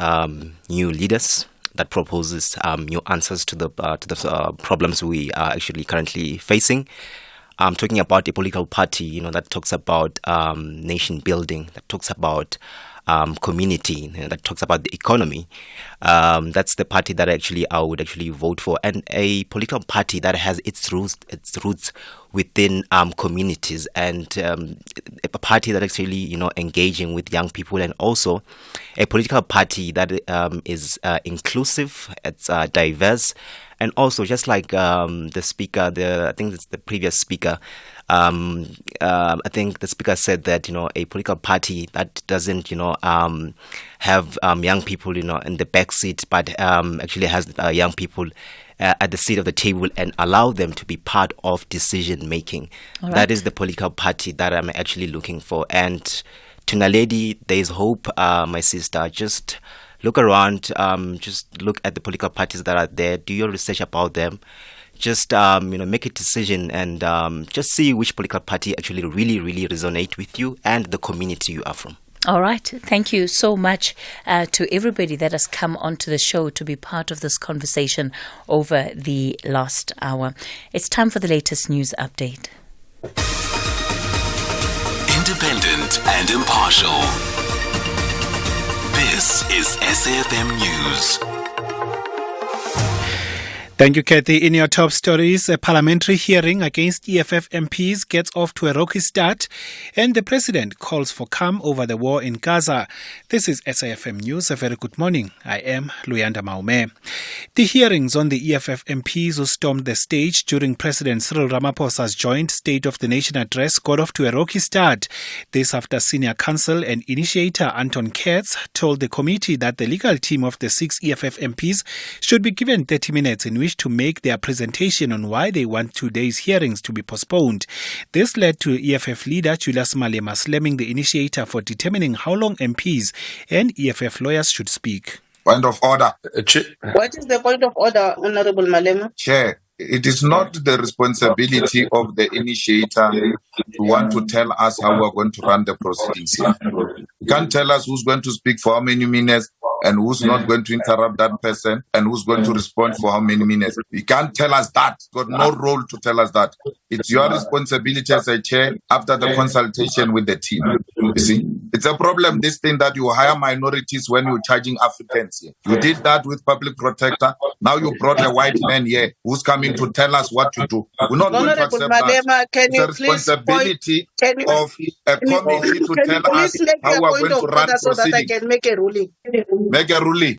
S7: new leaders, that proposes new answers to the problems we are actually currently facing. I'm talking about a political party, that talks about nation building, that talks about community, that talks about the economy. That's the party that I would actually vote for, and a political party that has its roots within communities, and a party that actually engaging with young people, and also a political party that is inclusive, it's diverse, and also just like the speaker, I think it's the previous speaker. I think the speaker said that a political party that doesn't have young people in the back seat, but actually has young people at the seat of the table and allow them to be part of decision making. Right. That is the political party that I'm actually looking for. And to Naledi, there is hope, my sister. Just look around, just look at the political parties that are there, do your research about them, just make a decision and just see which political party actually really, really resonate with you and the community you are from.
S6: All right. Thank you so much to everybody that has come onto the show to be part of this conversation over the last hour. It's time for the latest news update.
S5: Independent and impartial. This is SAfm News.
S15: Thank you, Kathy. In your top stories, a parliamentary hearing against EFF MPs gets off to a rocky start, and the president calls for calm over the war in Gaza. This is SAfm News. A very good morning. I am Luyanda Maume. The hearings on the EFF MPs who stormed the stage during President Cyril Ramaphosa's joint State of the Nation address got off to a rocky start. This after senior counsel and initiator Anton Katz told the committee that the legal team of the 6 EFF MPs should be given 30 minutes in which to make their presentation on why they want today's hearings to be postponed. This led to EFF leader Julius Malema slamming the initiator for determining how long MPs and EFF lawyers should speak.
S20: Point of order.
S21: What is the point of order, Honorable Malema?
S20: Chair, it is not the responsibility of the initiator to want to tell us how we're going to run the proceedings here. You can't tell us who's going to speak for how many minutes and who's not going to interrupt that person and who's going to respond for how many minutes. You can't tell us that. Got no role to tell us that. It's your responsibility as a chair after the consultation with the team. You see, it's a problem, this thing that you hire minorities when you're charging Africans here. You did that with public protector. Now you brought a white man here who's coming to tell us what to do. We're not going to accept that. It's a responsibility of a committee to tell us how we're going to run proceedings.
S21: So that I can make a ruling.
S20: Make a ruling.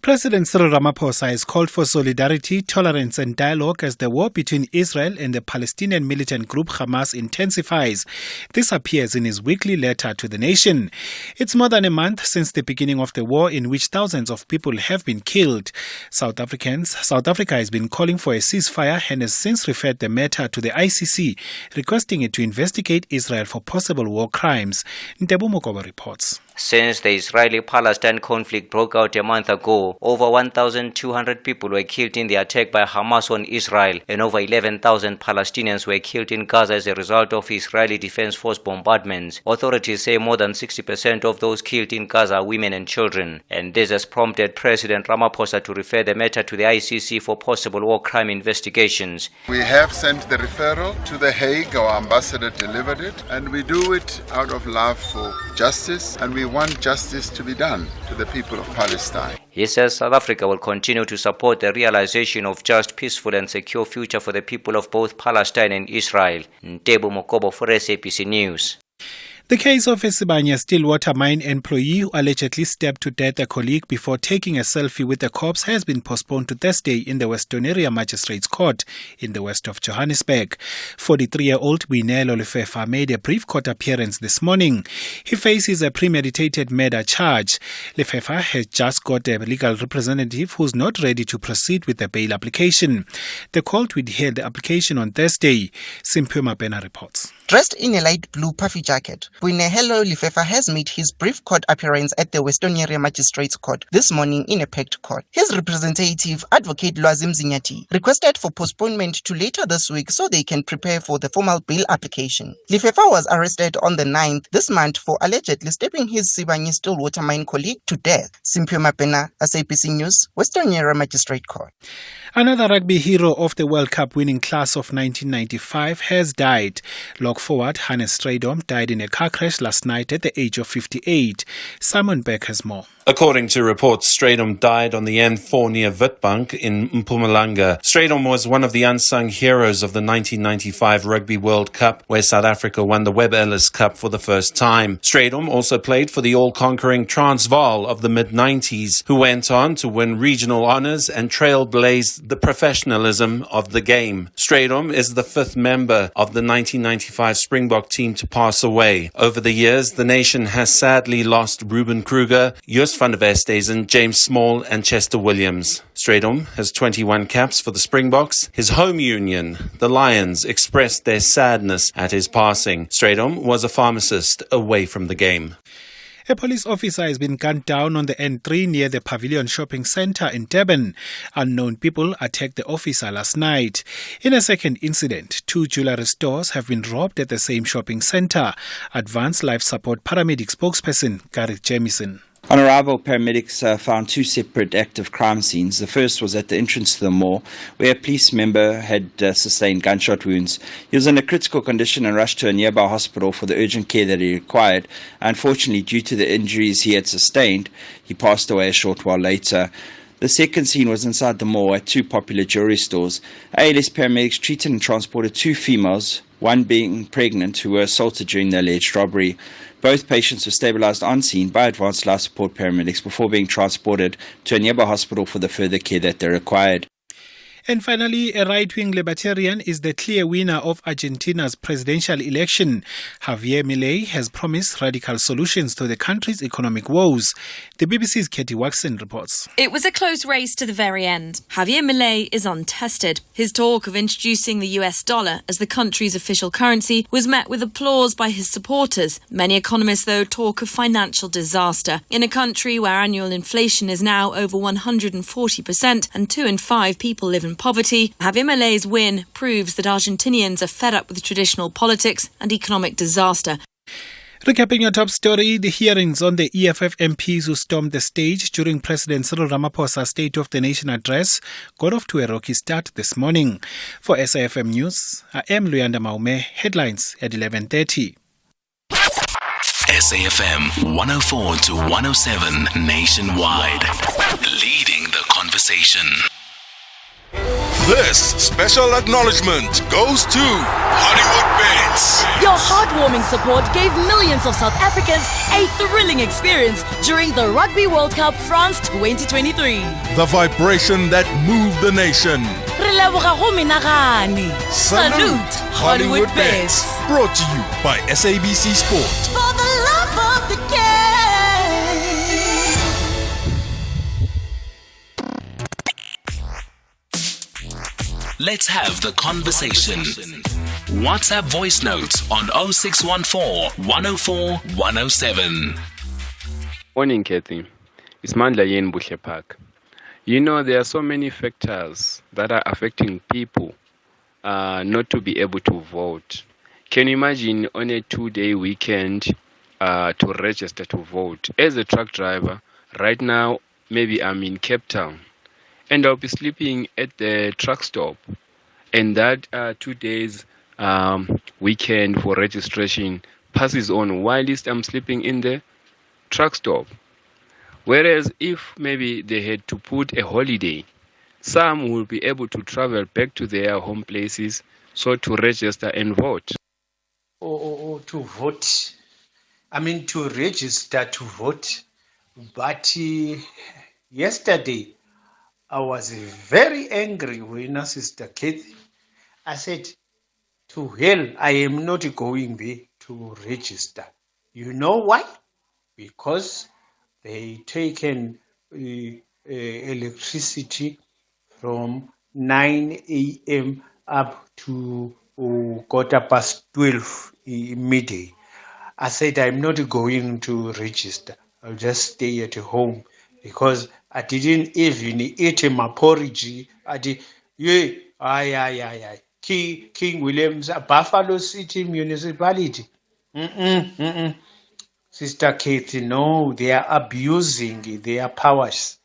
S15: President Cyril Ramaphosa has called for solidarity, tolerance and dialogue as the war between Israel and the Palestinian militant group Hamas intensifies. This appears in his weekly letter to the nation. It's more than a month since the beginning of the war in which thousands of people have been killed. South Africa has been calling for a ceasefire and has since referred the matter to the ICC, requesting it to investigate Israel for possible war crimes. Ntebu Mokobo reports.
S22: Since the Israeli-Palestine conflict broke out a month ago, over 1,200 people were killed in the attack by Hamas on Israel, and over 11,000 Palestinians were killed in Gaza as a result of Israeli Defense Force bombardments. Authorities say more than 60% of those killed in Gaza are women and children, and this has prompted President Ramaphosa to refer the matter to the ICC for possible war crime investigations.
S23: We have sent the referral to The Hague. Our ambassador delivered it, and we do it out of love for justice, and we want justice to be done to the people of Palestine.
S22: He says South Africa will continue to support the realization of just, peaceful and secure future for the people of both Palestine and Israel. Ntebu Mokobo for SABC News.
S15: The case of a Sibanye Stillwater mine employee who allegedly stabbed to death a colleague before taking a selfie with the corpse has been postponed to Thursday in the Western Area Magistrates Court in the west of Johannesburg. 43-year-old Boinelo Lefefa made a brief court appearance this morning. He faces a premeditated murder charge. Lefefa has just got a legal representative who's not ready to proceed with the bail application. The court will hear the application on Thursday. Simphiwe Mapena reports.
S24: Dressed in a light blue puffy jacket, Boinelo Lefefa has made his brief court appearance at the Western Area Magistrates Court this morning in a packed court. His representative, Advocate Lwazim Zinyati, requested for postponement to later this week so they can prepare for the formal bail application. Lefefa was arrested on the 9th this month for allegedly stabbing his Sibanye Stillwater mine colleague to death. Simphiwe Mapena, SABC News, Western Area Magistrate Court.
S15: Another rugby hero of the World Cup winning class of 1995 has died. Lock forward Hannes Strydom died in a car crash last night at the age of 58. Simon Beck has more.
S25: According to reports, Strydom died on the N4 near Witbank in Mpumalanga. Strydom was one of the unsung heroes of the 1995 Rugby World Cup, where South Africa won the Webb Ellis Cup for the first time. Strydom also played for the all-conquering Transvaal of the mid-90s, who went on to win regional honours and trailblazed the professionalism of the game. Strydom is the 5th member of the 1995 Springbok team to pass away. Over the years, the nation has sadly lost Ruben Kruger, Joos van der Westhuizen, James Small and Chester Williams. Strydom has 21 caps for the Springboks. His home union, the Lions, expressed their sadness at his passing. Strydom was a pharmacist away from the game.
S15: A police officer has been gunned down on the N3 near the Pavilion Shopping Centre in Durban. Unknown people attacked the officer last night. In a second incident, 2 jewellery stores have been robbed at the same shopping centre. Advanced Life Support Paramedic spokesperson Gareth Jamieson.
S3: On arrival, paramedics found 2 separate active crime scenes. The first was at the entrance to the mall, where a police member had sustained gunshot wounds. He was in a critical condition and rushed to a nearby hospital for the urgent care that he required. Unfortunately, due to the injuries he had sustained, he passed away a short while later. The second scene was inside the mall at 2 popular jewelry stores. ALS paramedics treated and transported 2 females, one being pregnant, who were assaulted during the alleged robbery. Both patients were stabilized on scene by Advanced Life Support paramedics before being transported to a nearby hospital for the further care that they required.
S15: And finally, a right-wing libertarian is the clear winner of Argentina's presidential election. Javier Milei has promised radical solutions to the country's economic woes. The BBC's Katie Waxen reports.
S4: It was a close race to the very end. Javier Milei is untested. His talk of introducing the US dollar as the country's official currency was met with applause by his supporters. Many economists, though, talk of financial disaster. In a country where annual inflation is now over 140% and 2 in 5 people live in poverty, Javier Milei's win proves that Argentinians are fed up with traditional politics and economic disaster.
S15: Recapping your top story, the hearings on the EFF MPs who stormed the stage during President Cyril Ramaphosa's State of the Nation address got off to a rocky start this morning. For SAfm News, I am Luyanda Maume. Headlines at 11:30.
S5: SAfm 104 to 107 nationwide. Leading the conversation.
S11: This special acknowledgement goes to Hollywood Bets.
S10: Your heartwarming support gave millions of South Africans a thrilling experience during the Rugby World Cup France 2023.
S11: The vibration that moved the nation.
S10: Salute Hollywood Bets.
S11: Brought to you by SABC Sport.
S10: For the love of the game.
S5: Let's have the conversation. WhatsApp voice notes on 0614 104 107.
S12: Morning, Kathy. It's Mandla Yen Bushe Park. You know, there are so many factors that are affecting people not to be able to vote. Can you imagine on a 2-day weekend to register to vote? As a truck driver, right now, maybe I'm in Cape Town, and I'll be sleeping at the truck stop. And that 2 days weekend for registration passes on whilst I'm sleeping in the truck stop. Whereas if maybe they had to put a holiday, some will be able to travel back to their home places so to register and vote.
S18: To vote. To register to vote. But yesterday, I was very angry when Sister Kathy, I said, to hell, I am not going there to register. You know why? Because they taken electricity from 9 a.m. up to 12:15 midday. I said, I'm not going to register. I'll just stay at home because I didn't even eat my porridge. King William's Buffalo City Municipality. Sister Kathy, no, they are abusing their powers.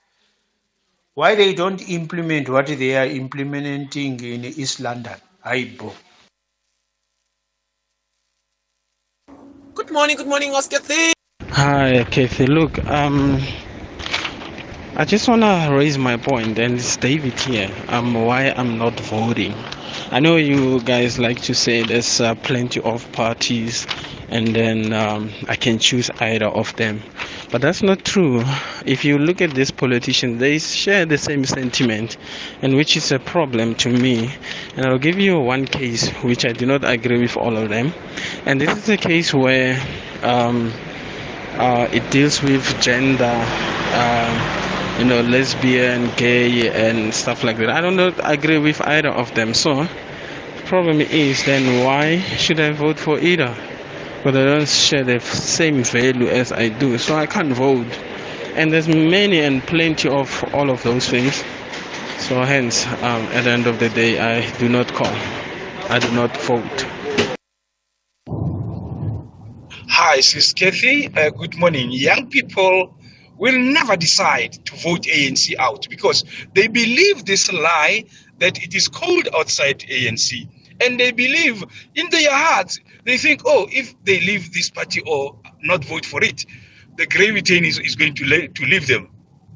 S18: Why they don't implement what they are implementing in East London? Aibo.
S19: Good morning, Oscar.
S13: Hi, Kathy. Look, I just want to raise my point, and it's David here. Why I'm not voting. I know you guys like to say there's plenty of parties, and then I can choose either of them. But that's not true. If you look at these politicians, they share the same sentiment, and which is a problem to me. And I'll give you one case which I do not agree with all of them. And this is a case where it deals with gender, lesbian, gay, and stuff like that. I don't agree with either of them. So the problem is then why should I vote for either? but they don't share the same value as I do, so I can't vote. And there's many and plenty of all of those things. So hence, at the end of the day, I do not call. I do not vote.
S1: Hi, Sis Kathy. Good morning. Young people will never decide to vote ANC out because they believe this lie that it is cold outside ANC. And they believe in their hearts, they think, oh, if they leave this party or not vote for it, the gravity is going to leave them.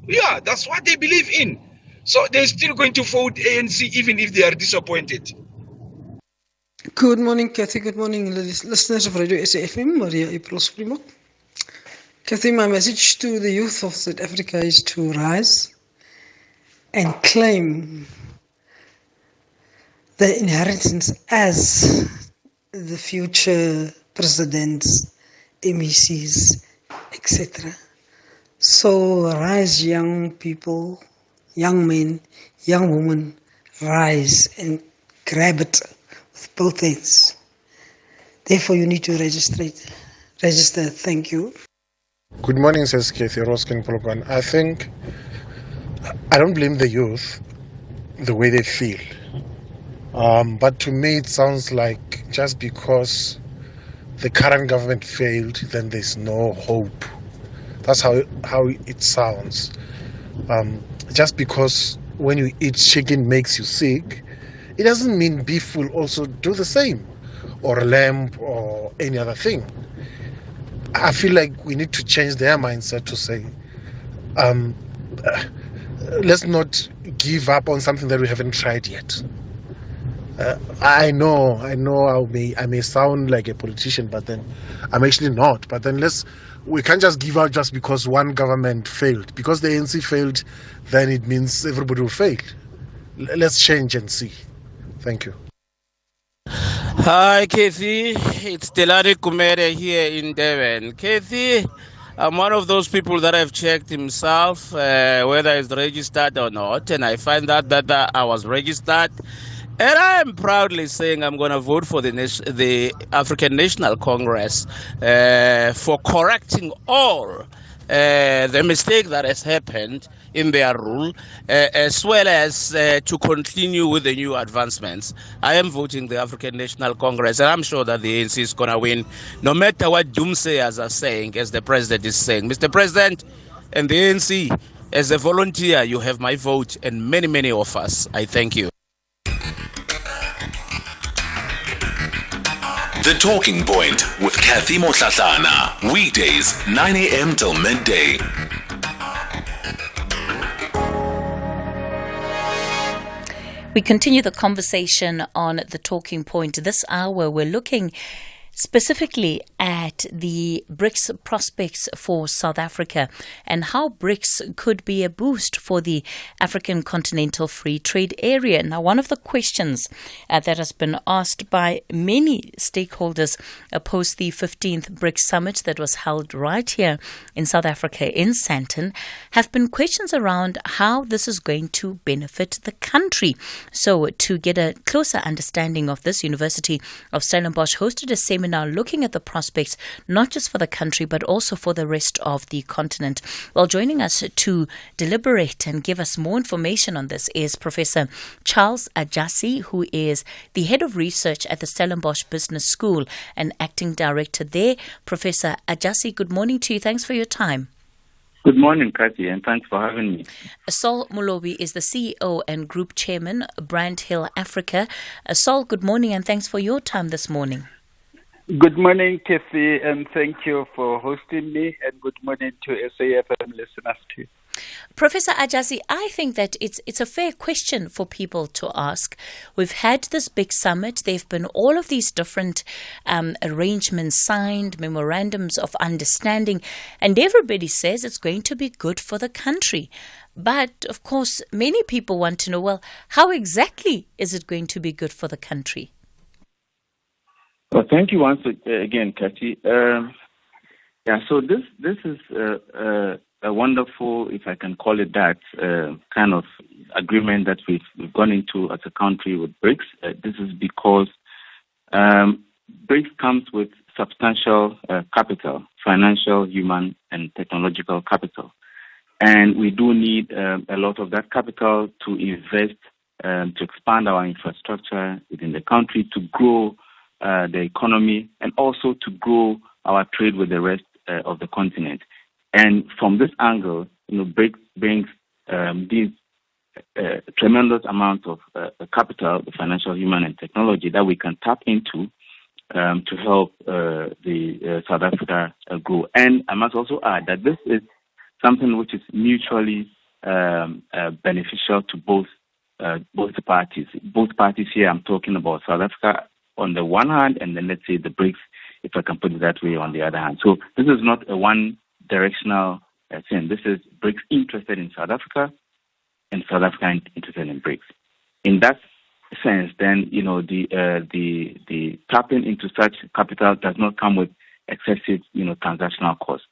S1: Yeah, that's what they believe in. So they're still going to vote ANC even if they are disappointed.
S2: Good morning, Kathy. Good morning, listeners of Radio SAfm. Maria April Springbok. Kathy, my message to the youth of South Africa is to rise and claim their inheritance as the future presidents, MECs, etc. So rise, young people, young men, young women, rise and grab it with both hands. Therefore, you need to register. Thank you.
S8: Good morning, says Kathy Roskin Polokwan. I don't blame the youth the way they feel. But to me, it sounds like just because the current government failed, then there's no hope. That's how it sounds. Just because when you eat chicken makes you sick, it doesn't mean beef will also do the same, or lamb, or any other thing. I feel like we need to change their mindset to say, let's not give up on something that we haven't tried yet. I know I may sound like a politician, but then I'm actually not. But then we can't just give out just because one government failed. Because the ANC failed, then it means everybody will fail. Let's change and see. Thank you.
S16: Hi, Kathy. It's Delari Kumere here in Devon. Kathy, I'm one of those people that have checked himself whether it's registered or not, and I find out that I was registered. And I am proudly saying I'm going to vote for the African National Congress for correcting all the mistake that has happened in their rule, as well as to continue with the new advancements. I am voting the African National Congress, and I'm sure that the ANC is going to win, no matter what doomsayers are saying, as the president is saying. Mr. President, and the ANC, as a volunteer, you have my vote, and many, many of us. I thank you.
S5: The Talking Point with Kathy Motlatlana. Weekdays, 9 a.m. till midday.
S6: We continue the conversation on The Talking Point. This hour, we're looking specifically at the BRICS prospects for South Africa and how BRICS could be a boost for the African Continental Free Trade Area. Now, one of the questions that has been asked by many stakeholders post the 15th BRICS Summit that was held right here in South Africa in Sandton have been questions around how this is going to benefit the country. So, to get a closer understanding of this, University of Stellenbosch hosted a seminar looking at the prospects not just for the country but also for the rest of the continent. Well, joining us to deliberate and give us more information on this is Professor Charles Ajasi, who is the head of research at the Stellenbosch Business School and acting director there. Professor Ajasi, good morning to you. Thanks for your time.
S17: Good morning, Kathy, and thanks for having me.
S6: Saul Mulobi is the CEO and Group Chairman, Brand Hill Africa. Saul, good morning and thanks for your time this morning.
S26: Good morning, Kathy, and thank you for hosting me, and good morning to SAfm listeners too.
S6: Professor Ajasi, I think that it's a fair question for people to ask. We've had this big summit. There have been all of these different arrangements signed, memorandums of understanding, and everybody says it's going to be good for the country. But, of course, many people want to know, well, how exactly is it going to be good for the country?
S26: Well, thank you once again, Kathy. So this is a wonderful, if I can call it that, kind of agreement that we've gone into as a country with BRICS. This is because BRICS comes with substantial capital, financial, human, and technological capital. And we do need a lot of that capital to invest, to expand our infrastructure within the country, to grow the economy, and also to grow our trade with the rest of the continent. And from this angle, BRICS brings these tremendous amounts of capital, the financial, human, and technology that we can tap into to help the South Africa grow. And I must also add that this is something which is mutually beneficial to both parties. Both parties here, I'm talking about South Africa on the one hand, and then let's say the BRICS, if I can put it that way, on the other hand. So this is not a one-directional thing. This is BRICS interested in South Africa, and South Africa interested in BRICS. In that sense, then the tapping into such capital does not come with excessive transactional costs.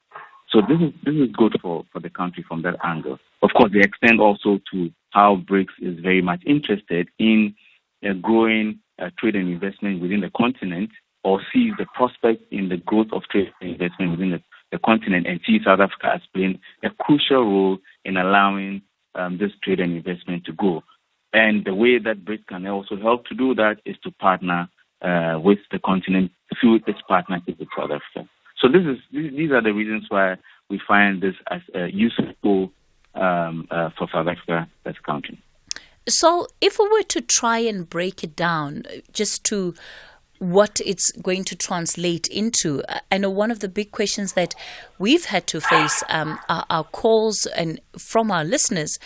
S26: So this is good for the country from that angle. Of course, they extend also to how BRICS is very much interested in growing trade and investment within the continent, or sees the prospect in the growth of trade and investment within the continent, and sees South Africa as playing a crucial role in allowing this trade and investment to grow. And the way that BRICS can also help to do that is to partner with the continent through its partnership with South Africa. So these are the reasons why we find this as useful for South Africa as a country.
S6: So if we were to try and break it down just to what it's going to translate into, I know one of the big questions that we've had to face are our calls and from our listeners,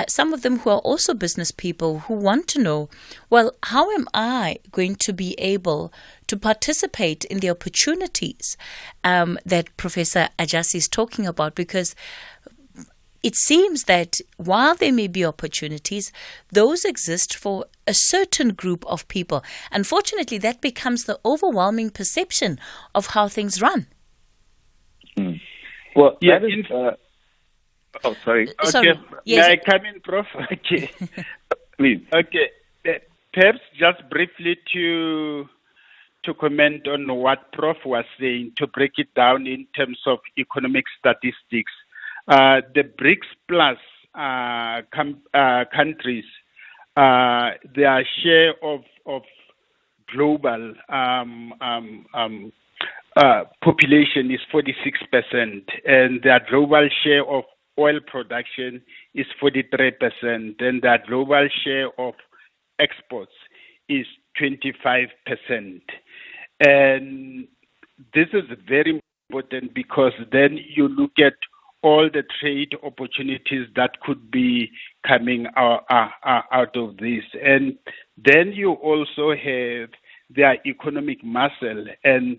S6: some of them who are also business people who want to know, well, how am I going to be able to participate in the opportunities that Professor Ajasi is talking about? Because it seems that while there may be opportunities, those exist for a certain group of people. Unfortunately, that becomes the overwhelming perception of how things run.
S7: Well,
S26: yeah,
S7: sorry.
S6: Sorry.
S7: Okay.
S6: Yes.
S7: May I come in, Prof? Okay.
S26: Please.
S7: Okay. Perhaps just briefly to comment on what Prof was saying, to break it down in terms of economic statistics. The BRICS Plus countries, their share of global population is 46%, and their global share of oil production is 43%, and their global share of exports is 25%. And this is very important because then you look at all the trade opportunities that could be coming out of this. And then you also have their economic muscle, and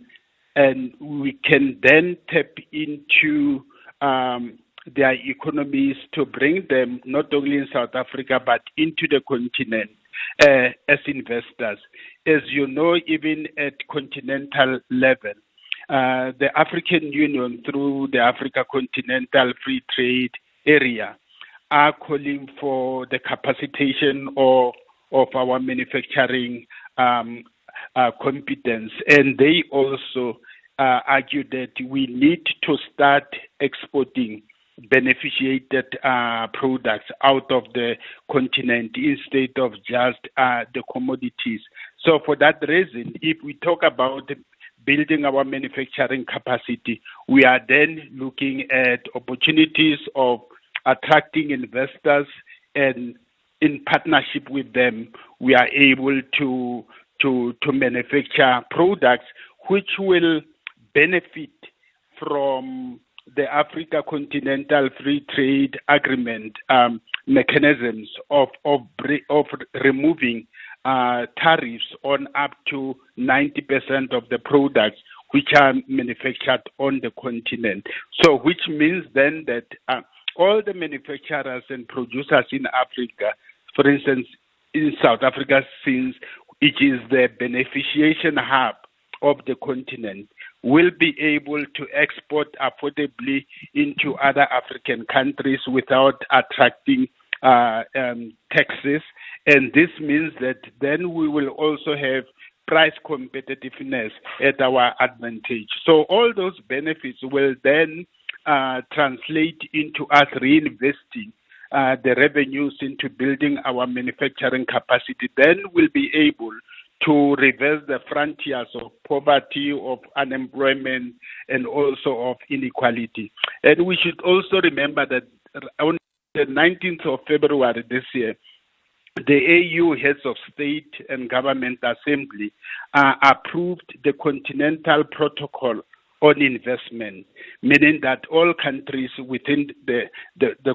S7: we can then tap into their economies to bring them not only in South Africa but into the continent as investors. As you know, even at continental level, the African Union, through the Africa Continental Free Trade Area, are calling for the capacitation of our manufacturing competence. And they also argue that we need to start exporting beneficiated products out of the continent instead of just the commodities. So for that reason, if we talk about building our manufacturing capacity, we are then looking at opportunities of attracting investors, and in partnership with them, we are able to manufacture products which will benefit from the Africa Continental Free Trade Agreement mechanisms of removing tariffs on up to 90% of the products which are manufactured on the continent. So which means then that all the manufacturers and producers in Africa, for instance, in South Africa, since it is the beneficiation hub of the continent, will be able to export affordably into other African countries without attracting taxes. And this means that then we will also have price competitiveness at our advantage. So all those benefits will then translate into us reinvesting the revenues into building our manufacturing capacity. Then we'll be able to reverse the frontiers of poverty, of unemployment, and also of inequality. And we should also remember that on the 19th of February this year, the AU Heads of State and Government Assembly approved the Continental Protocol on Investment, meaning that all countries within the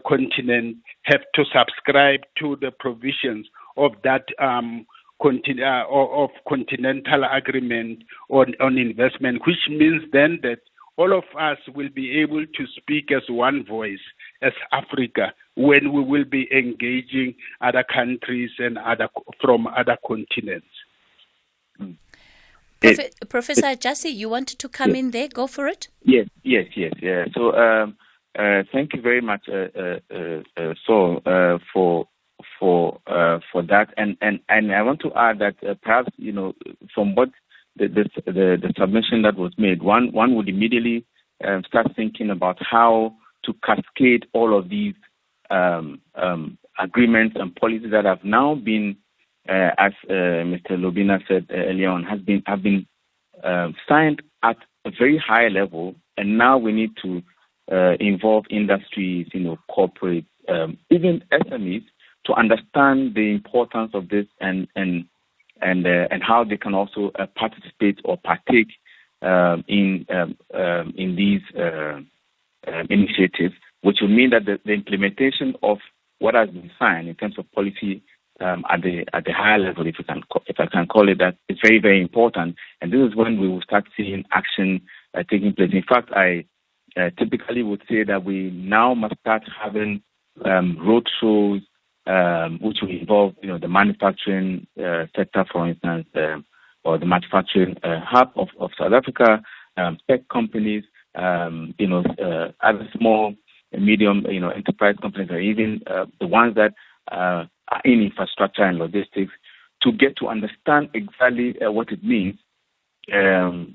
S7: continent have to subscribe to the provisions of that of Continental Agreement on Investment, which means then that all of us will be able to speak as one voice as Africa when we will be engaging other countries and from other continents.
S6: Professor Ajasi, you wanted to come in there? Go for it.
S26: Yes. So thank you very much, Saul, for that. And I want to add that perhaps, from what the submission that was made, one would immediately start thinking about how to cascade all of these agreements and policies that have now been, as Mr. Lobina said earlier on, have been signed at a very high level, and now we need to involve industries, corporate, even SMEs, to understand the importance of this and how they can also participate or partake in these initiatives, which will mean that the implementation of what has been signed in terms of policy at the higher level, if I can call it that, is very, very important. And this is when we will start seeing action taking place. In fact, I typically would say that we now must start having road shows, which will involve, the manufacturing sector, for instance, or the manufacturing hub of South Africa, tech companies, other small and medium, enterprise companies, or even the ones that are in infrastructure and logistics, to get to understand exactly what it means in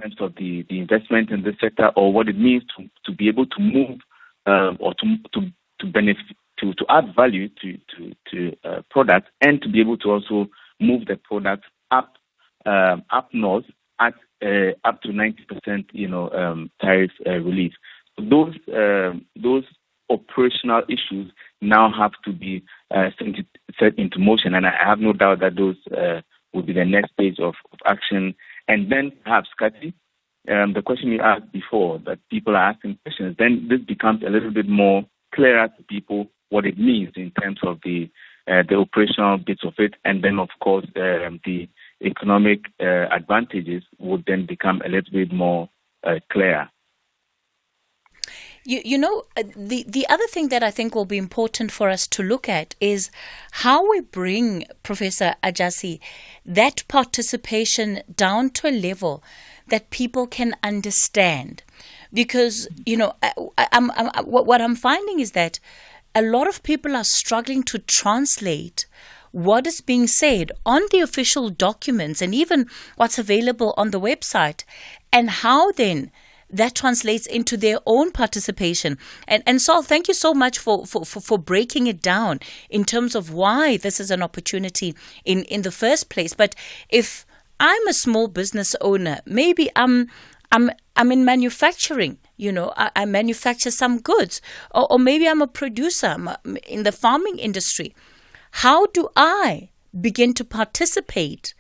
S26: terms of the investment in this sector, or what it means to be able to move or to benefit, to add value to products, and to be able to also move the products up north at up to 90%, tariff relief. Those operational issues now have to be set into motion, and I have no doubt that those will be the next stage of action. And then perhaps, Kathy, the question you asked before, that people are asking questions, then this becomes a little bit more clearer to people what it means in terms of the operational bits of it, and then of course the economic advantages would then become a little bit more clear.
S6: The other thing that I think will be important for us to look at is how we bring, Professor Ajasi, that participation down to a level that people can understand. Because, what I'm finding is that a lot of people are struggling to translate what is being said on the official documents and even what's available on the website, and how then that translates into their own participation. And Saul, thank you so much for breaking it down in terms of why this is an opportunity in the first place. But if I'm a small business owner, maybe I'm in manufacturing, I manufacture some goods, or maybe I'm a producer, I'm in the farming industry. How do I begin to participate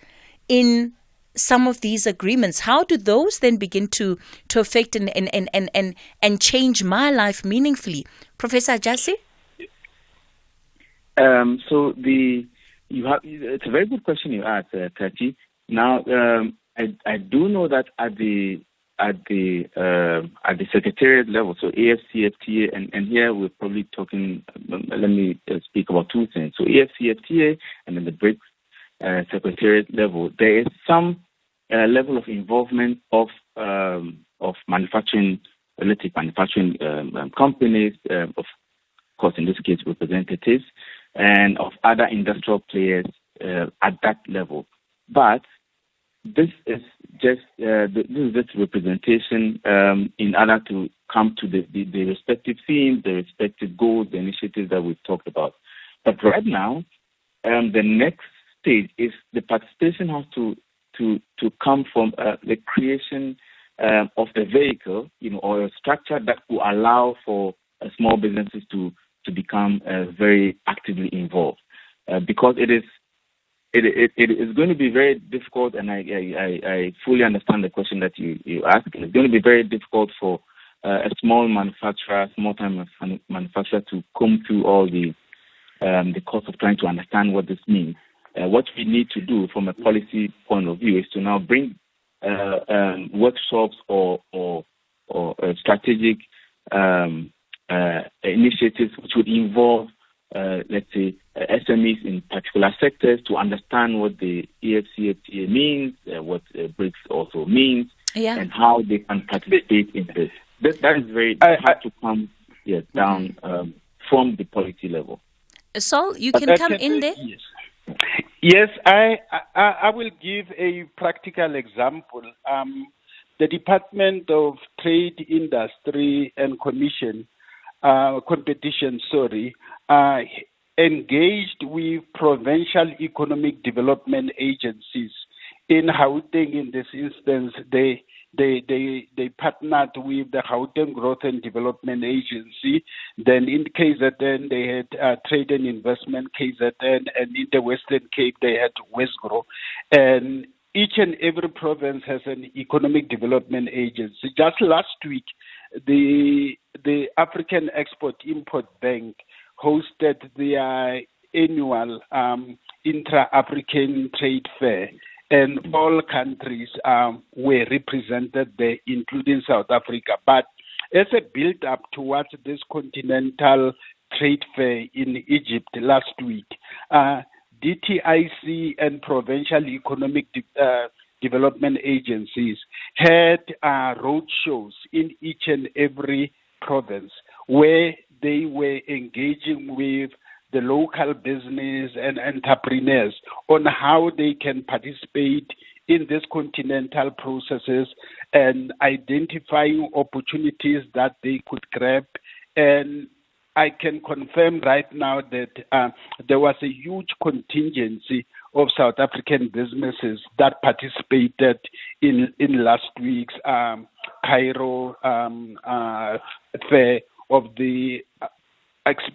S6: in some of these agreements? How do those then begin to affect and change my life meaningfully? Professor Ajasi?
S26: It's a very good question you asked, Kachi. Now, I do know that at the secretariat level, so AFCFTA, and here we're probably talking. Let me speak about two things. So AFCFTA and then the BRICS secretariat level, there is some level of involvement of manufacturing, related manufacturing companies, of course, in this case, representatives, and of other industrial players at that level. But this is just representation in order to come to the respective themes, the respective goals, the initiatives that we've talked about. But right now, the next stage is the participation has to come from the creation of the vehicle, or a structure that will allow for small businesses to become very actively involved, because it is going to be very difficult, and I fully understand the question that you asked. It's going to be very difficult for a small time manufacturer to comb through all the cost of trying to understand what this means. What we need to do from a policy point of view is to now bring workshops or strategic initiatives which would involve, let's say, SMEs in particular sectors to understand what the EFCFTA means, what BRICS also means, and how they can participate in this. That is very hard to come down from the policy level.
S6: Saul, you can come in there.
S7: Yes, I will give a practical example. The Department of Trade, Industry and Competition, engaged with provincial economic development agencies. In Gauteng, in this instance, they partnered with the Gauteng Growth and Development Agency. Then in KZN, they had Trade and Investment KZN, and in the Western Cape, they had Westgrow. And each and every province has an economic development agency. Just last week, the African Export-Import Bank hosted their annual intra-African trade fair, and all countries were represented there, including South Africa. But as a build-up towards this continental trade fair in Egypt last week, DTIC and provincial economic development agencies had road shows in each and every province where they were engaging with the local business and entrepreneurs on how they can participate in these continental processes and identifying opportunities that they could grab. And I can confirm right now that there was a huge contingency of South African businesses that participated in last week's Cairo fair of the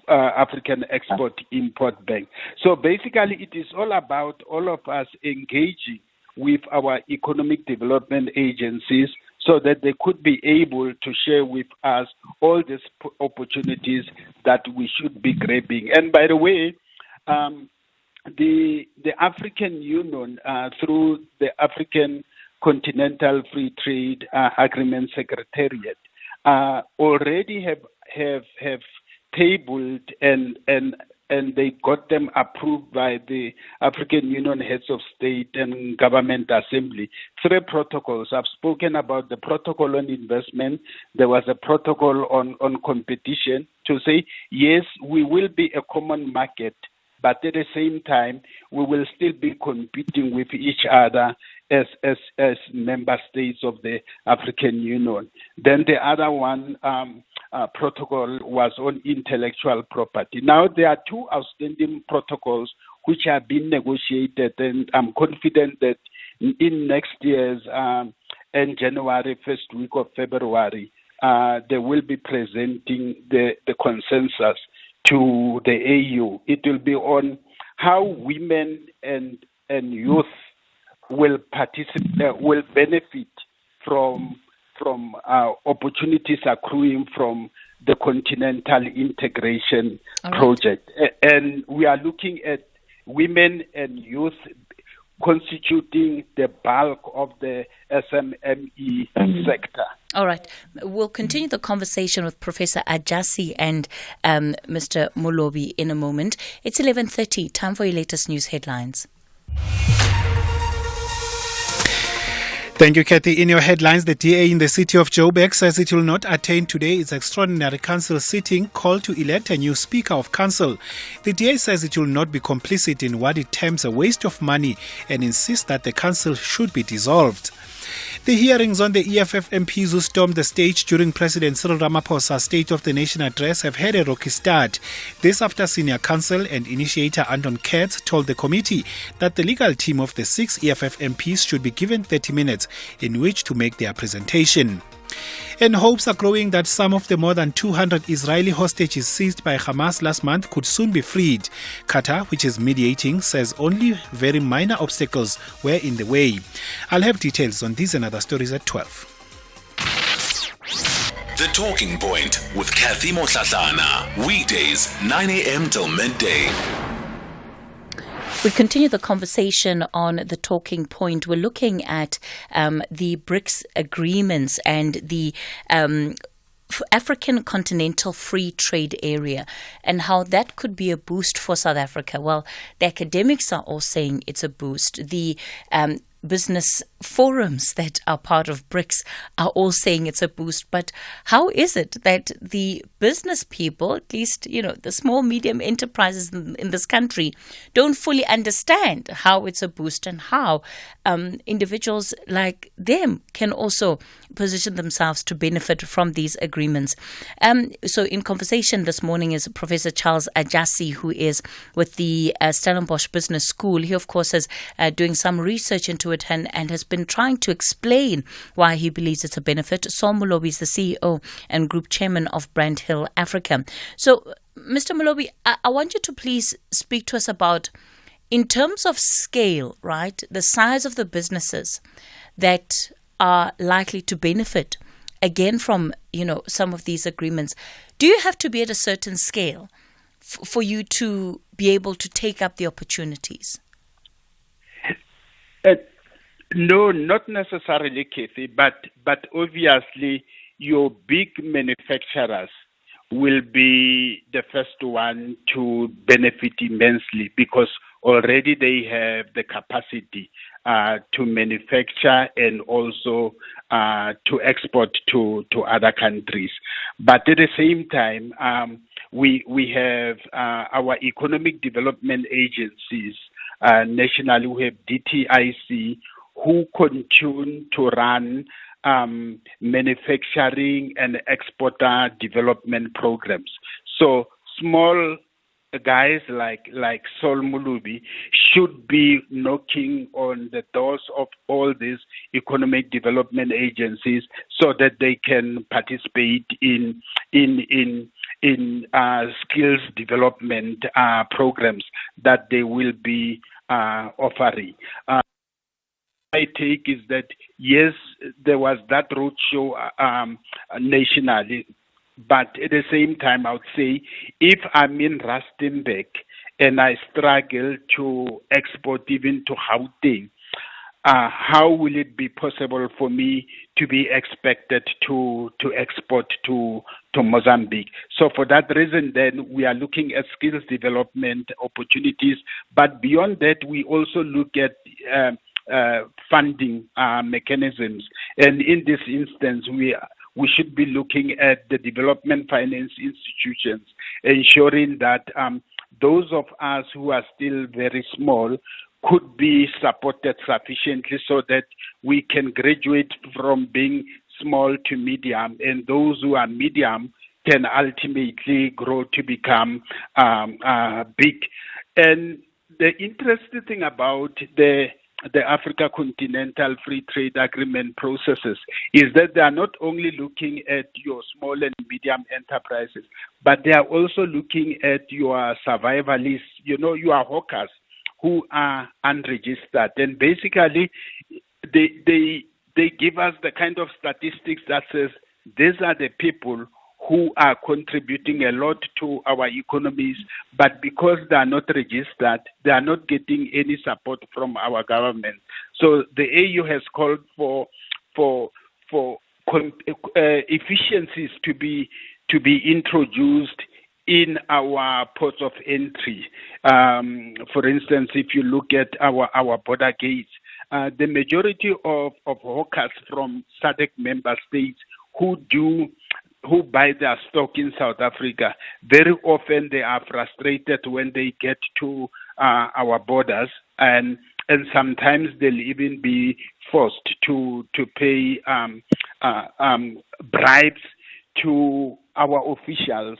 S7: African Export-Import Bank. So basically, it is all about all of us engaging with our economic development agencies so that they could be able to share with us all these opportunities that we should be grabbing. And by the way, the African Union, through the African Continental Free Trade Agreement Secretariat, already have tabled and they got them approved by the African Union Heads of State and Government Assembly. 3 protocols. I've spoken about the protocol on investment. There was a protocol on competition to say, yes, we will be a common market, but at the same time, we will still be competing with each other as member states of the African Union. Then the other one, protocol was on intellectual property. Now there are 2 outstanding protocols which have been negotiated, and I'm confident that in next year's in January, first week of February, they will be presenting the consensus to the AU. It will be on how women and youth will participate, will benefit from opportunities accruing from the continental integration project. And we are looking at women and youth constituting the bulk of the SMME sector.
S6: All right. We'll continue the conversation with Professor Ajasi and Mr. Molobi in a moment. It's 11:30. Time for your latest news headlines.
S15: Thank you, Kathy. In your headlines, the DA in the city of Joburg says it will not attend today its extraordinary council sitting called to elect a new speaker of council. The DA says it will not be complicit in what it terms a waste of money and insists that the council should be dissolved. The hearings on the EFF MPs who stormed the stage during President Cyril Ramaphosa's State of the Nation address have had a rocky start. This after senior counsel and initiator Anton Katz told the committee that the legal team of the 6 EFF MPs should be given 30 minutes in which to make their presentation. And hopes are growing that some of the more than 200 Israeli hostages seized by Hamas last month could soon be freed. Qatar, which is mediating, says only very minor obstacles were in the way. I'll have details on these and other stories at 12.
S5: The Talking Point with Kathy Motlatlana. Weekdays, 9 a.m. till midday.
S6: We continue the conversation on the Talking Point. We're looking at the BRICS agreements and the African Continental Free Trade Area and how that could be a boost for South Africa. Well, the academics are all saying it's a boost. The business forums that are part of BRICS are all saying it's a boost. But how is it that the business people, at least, the small, medium enterprises in this country, don't fully understand how it's a boost and how individuals like them can also position themselves to benefit from these agreements? So in conversation this morning is Professor Charles Ajasi, who is with the Stellenbosch Business School. He, of course, is doing some research into it and has been trying to explain why he believes it's a benefit. Saul Molobi is the CEO and Group Chairman of Brand Hill Africa. So, Mr. Molobi, I want you to please speak to us about, in terms of scale, right, the size of the businesses that are likely to benefit, again, from, some of these agreements. Do you have to be at a certain scale for you to be able to take up the opportunities?
S7: No, not necessarily, Kathy, but obviously your big manufacturers will be the first one to benefit immensely because already they have the capacity to manufacture and also to export to other countries. But at the same time, we have our economic development agencies nationally. We have DTIC, who continue to run manufacturing and exporter development programs. So small guys like Saul Molobi should be knocking on the doors of all these economic development agencies so that they can participate in skills development programs that they will be offering. My take is that, yes, there was that roadshow nationally, but at the same time, I would say if I'm in Rustenburg and I struggle to export even to Gauteng, how will it be possible for me to be expected to export to Mozambique? So for that reason, then we are looking at skills development opportunities. But beyond that, we also look at funding mechanisms. And in this instance, we should be looking at the development finance institutions, ensuring that those of us who are still very small could be supported sufficiently so that we can graduate from being small to medium, and those who are medium can ultimately grow to become big. And the interesting thing about the Africa Continental Free Trade Agreement processes is that they are not only looking at your small and medium enterprises, but they are also looking at your survivalists, your hawkers who are unregistered. And basically, they give us the kind of statistics that says these are the people who are contributing a lot to our economies, but because they are not registered, they are not getting any support from our government. So the AU has called for efficiencies to be introduced in our ports of entry. For instance, if you look at our border gates, the majority of hawkers from SADC member states who buy their stock in South Africa, very often they are frustrated when they get to our borders, and sometimes they'll even be forced to pay bribes to our officials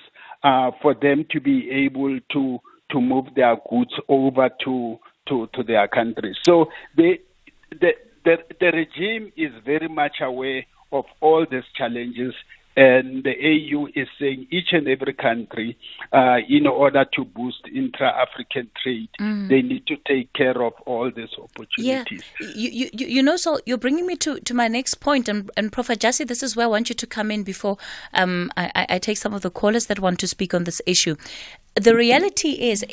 S7: for them to be able to move their goods over to their countries. So the regime is very much aware of all these challenges, and the AU is saying each and every country, in order to boost intra-African trade, they need to take care of all these opportunities.
S6: Yeah, so you're bringing me to my next point, and Prof. Ajasi, this is where I want you to come in before I take some of the callers that want to speak on this issue. The reality is,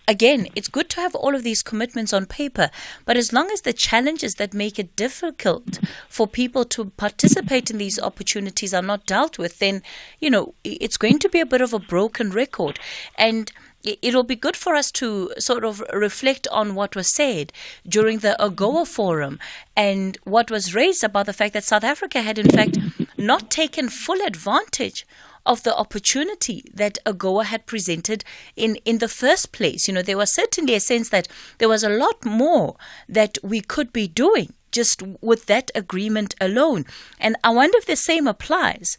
S6: again, it's good to have all of these commitments on paper, but as long as the challenges that make it difficult for people to participate in these opportunities are not dealt with, then, it's going to be a bit of a broken record. And it'll be good for us to sort of reflect on what was said during the AGOA forum and what was raised about the fact that South Africa had, in fact, not taken full advantage of the opportunity that AGOA had presented in the first place. There was certainly a sense that there was a lot more that we could be doing just with that agreement alone. And I wonder if the same applies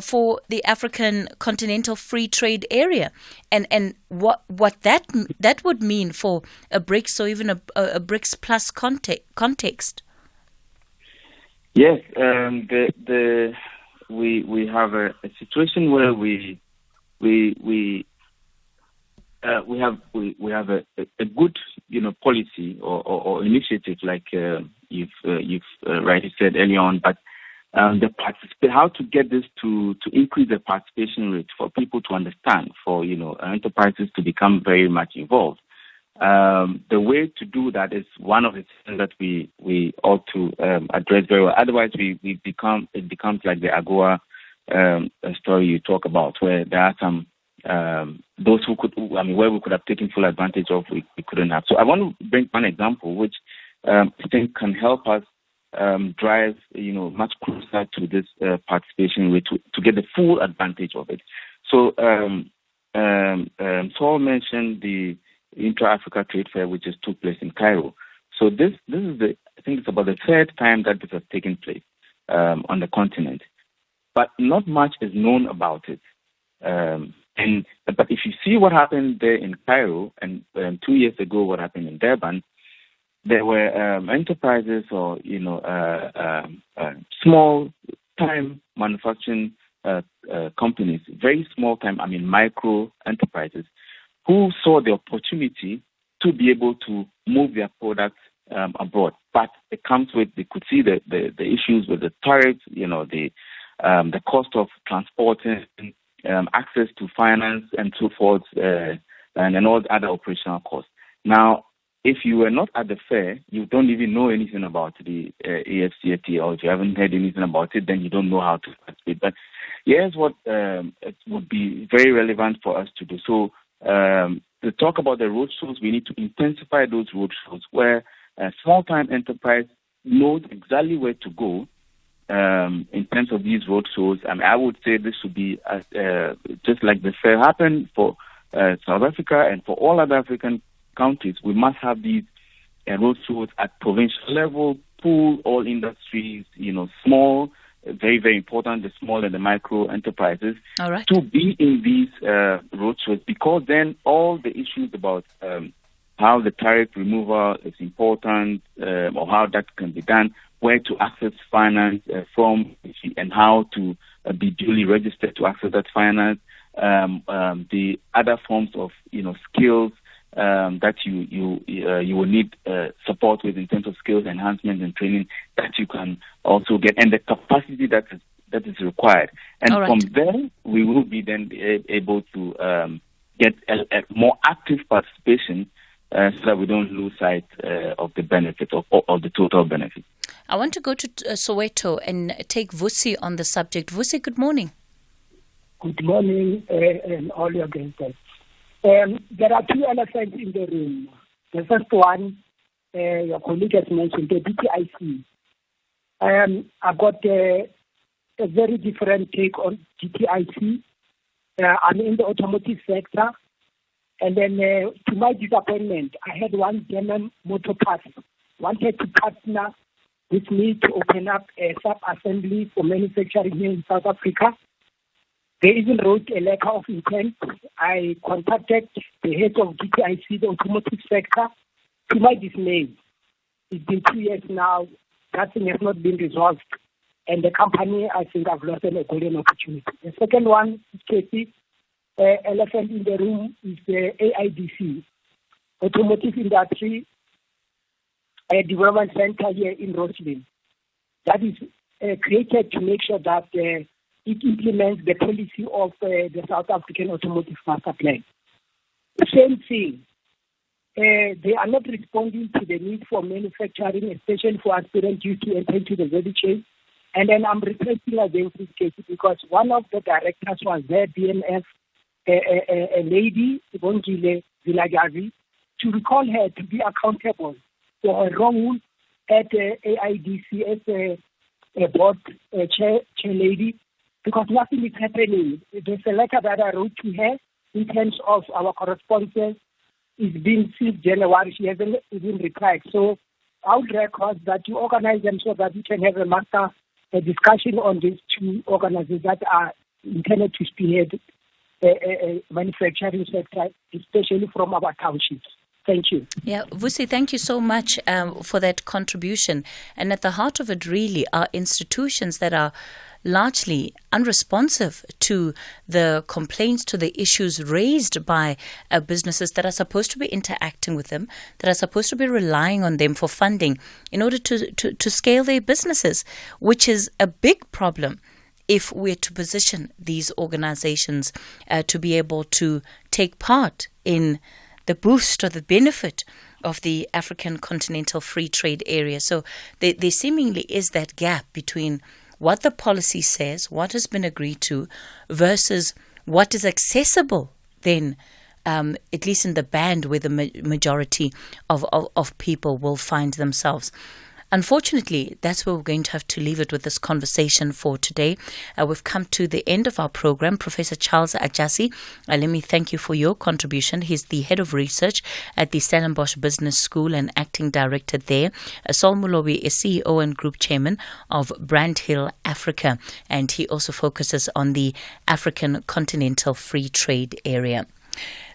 S6: for the African Continental Free Trade Area, and what that would mean for a BRICS or even a BRICS Plus context.
S26: Yes, we have a situation where we have a good policy or initiative, like you've rightly said earlier on, but how to get this to increase the participation rate for people to understand, for enterprises to become very much involved. The way to do that is one of the things that we ought to address very well. Otherwise, it becomes like the AGOA story you talk about, where there are some those where we could have taken full advantage of, we couldn't have. So I want to bring one example which I think can help us drive much closer to this participation rate to get the full advantage of it. So Saul mentioned the Intra-Africa Trade Fair, which just took place in Cairo. So this is I think it's about the third time that this has taken place on the continent, but not much is known about it. But if you see what happened there in Cairo, and 2 years ago what happened in Durban, there were enterprises or small time manufacturing companies, very small time, micro enterprises, who saw the opportunity to be able to move their products abroad. But it comes with, they could see the issues with the tariffs, the cost of transporting, access to finance and so forth, and all the other operational costs. Now, if you were not at the fair, you don't even know anything about the AFCFTA, or if you haven't heard anything about it, then you don't know how to participate. But here's what it would be very relevant for us to do. So to talk about the roadshows, we need to intensify those roadshows where a small-time enterprise knows exactly where to go in terms of these roadshows. I would say this should be just like the fair happened for South Africa and for all other African countries. We must have these roadshows at provincial level, pool all industries, small, very, very important, the small and the micro enterprises, to be in these roadshows, because then all the issues about how the tariff removal is important, or how that can be done, where to access finance from, and how to be duly registered to access that finance, the other forms of skills that you will need support with in terms of skills enhancement and training that you can also get, and the capacity that is required. And from there, we will be then able to get a more active participation, so that we don't lose sight of the benefit of the total benefit.
S6: I want to go to Soweto and take Vusi on the subject. Vusi, good morning.
S9: Good morning, and all your guests. There are two elephants in the room. The first one your colleague has mentioned, the DTIC. I've got a very different take on DTIC. I'm in the automotive sector. And then, to my disappointment, I had one German motor parts wanted to partner with me to open up a sub-assembly for manufacturing here in South Africa. They even wrote a letter of intent. I contacted the head of DTIC, the automotive sector. To my dismay, it's been 2 years now. That thing has not been resolved. And the company, I think, I've lost a golden opportunity. The second one, Casey, elephant in the room, is the AIDC, Automotive Industry Development Center here in Roslyn. That is created to make sure that it implements the policy of the South African Automotive Master Plan. The same thing. They are not responding to the need for manufacturing, especially for aspirant youth to enter into the value chain. And then I'm requesting against this case because one of the directors was there, BMF, a lady, Bongile Vilagavi, to recall her to be accountable for her role at AIDC as a board chair lady, because nothing is happening. There's a letter that I wrote to her in terms of our correspondence. It's been since January. She hasn't even replied. So I would request that you organize them so that we can have a discussion on these two organizations that are intended to spearhead manufacturing sector, especially from our townships. Thank you.
S6: Yeah, Vusi, thank you so much for that contribution. And at the heart of it really are institutions that are largely unresponsive to the complaints, to the issues raised by businesses that are supposed to be interacting with them, that are supposed to be relying on them for funding in order to scale their businesses, which is a big problem if we're to position these organizations to be able to take part in the boost or the benefit of the African Continental Free Trade Area. So there seemingly is that gap between what the policy says, what has been agreed to, versus what is accessible then, at least in the band where the majority of people will find themselves. Unfortunately, that's where we're going to have to leave it with this conversation for today. We've come to the end of our program. Professor Charles Ajasi, let me thank you for your contribution. He's the head of research at the Stellenbosch Business School and acting director there. Sol Mulobi is CEO and group chairman of Brand Hill Africa, and he also focuses on the African Continental Free Trade Area.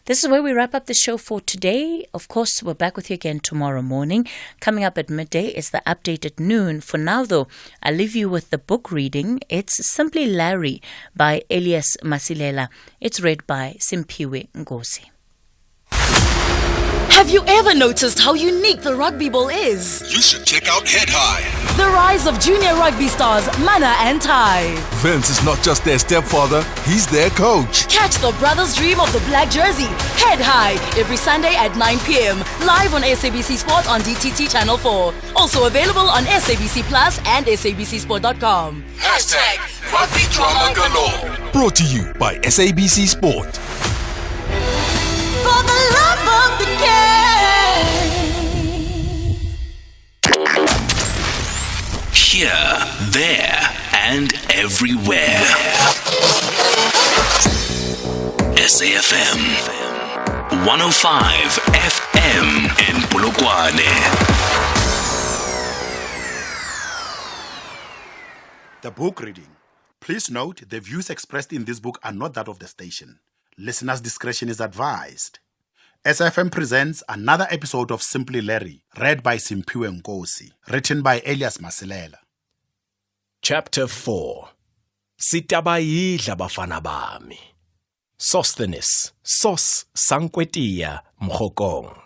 S6: This is where we wrap up the show for today. Of course, we're back with you again tomorrow morning. Coming up at midday is the update at noon. For now, though, I'll leave you with the book reading. It's Simply Larry by Elias Masilela. It's read by Simpiwe Ngosi.
S10: Have you ever noticed how unique the rugby ball is?
S11: You should check out Head High.
S10: The rise of junior rugby stars Mana and Tai.
S11: Vince is not just their stepfather, he's their coach.
S10: Catch the brothers' dream of the black jersey, Head High, every Sunday at 9 p.m. Live on SABC Sport on DTT Channel 4. Also available on SABC Plus and SABCSport.com.
S11: # Rugby Drama Galore. Brought to you by SABC Sport.
S10: For the love of the game.
S5: Here, there, and everywhere. SAfm 105 FM in Polokwane.
S14: The book reading. Please note the views expressed in this book are not that of the station. Listeners' discretion is advised. SAfm presents another episode of Simply Larry, read by Simpiwe Ngosi, written by Elias Masilela.
S20: Chapter 4. Sitabayidla bafana bami. Sosthenes, Sos Sankwetia Mkhokong.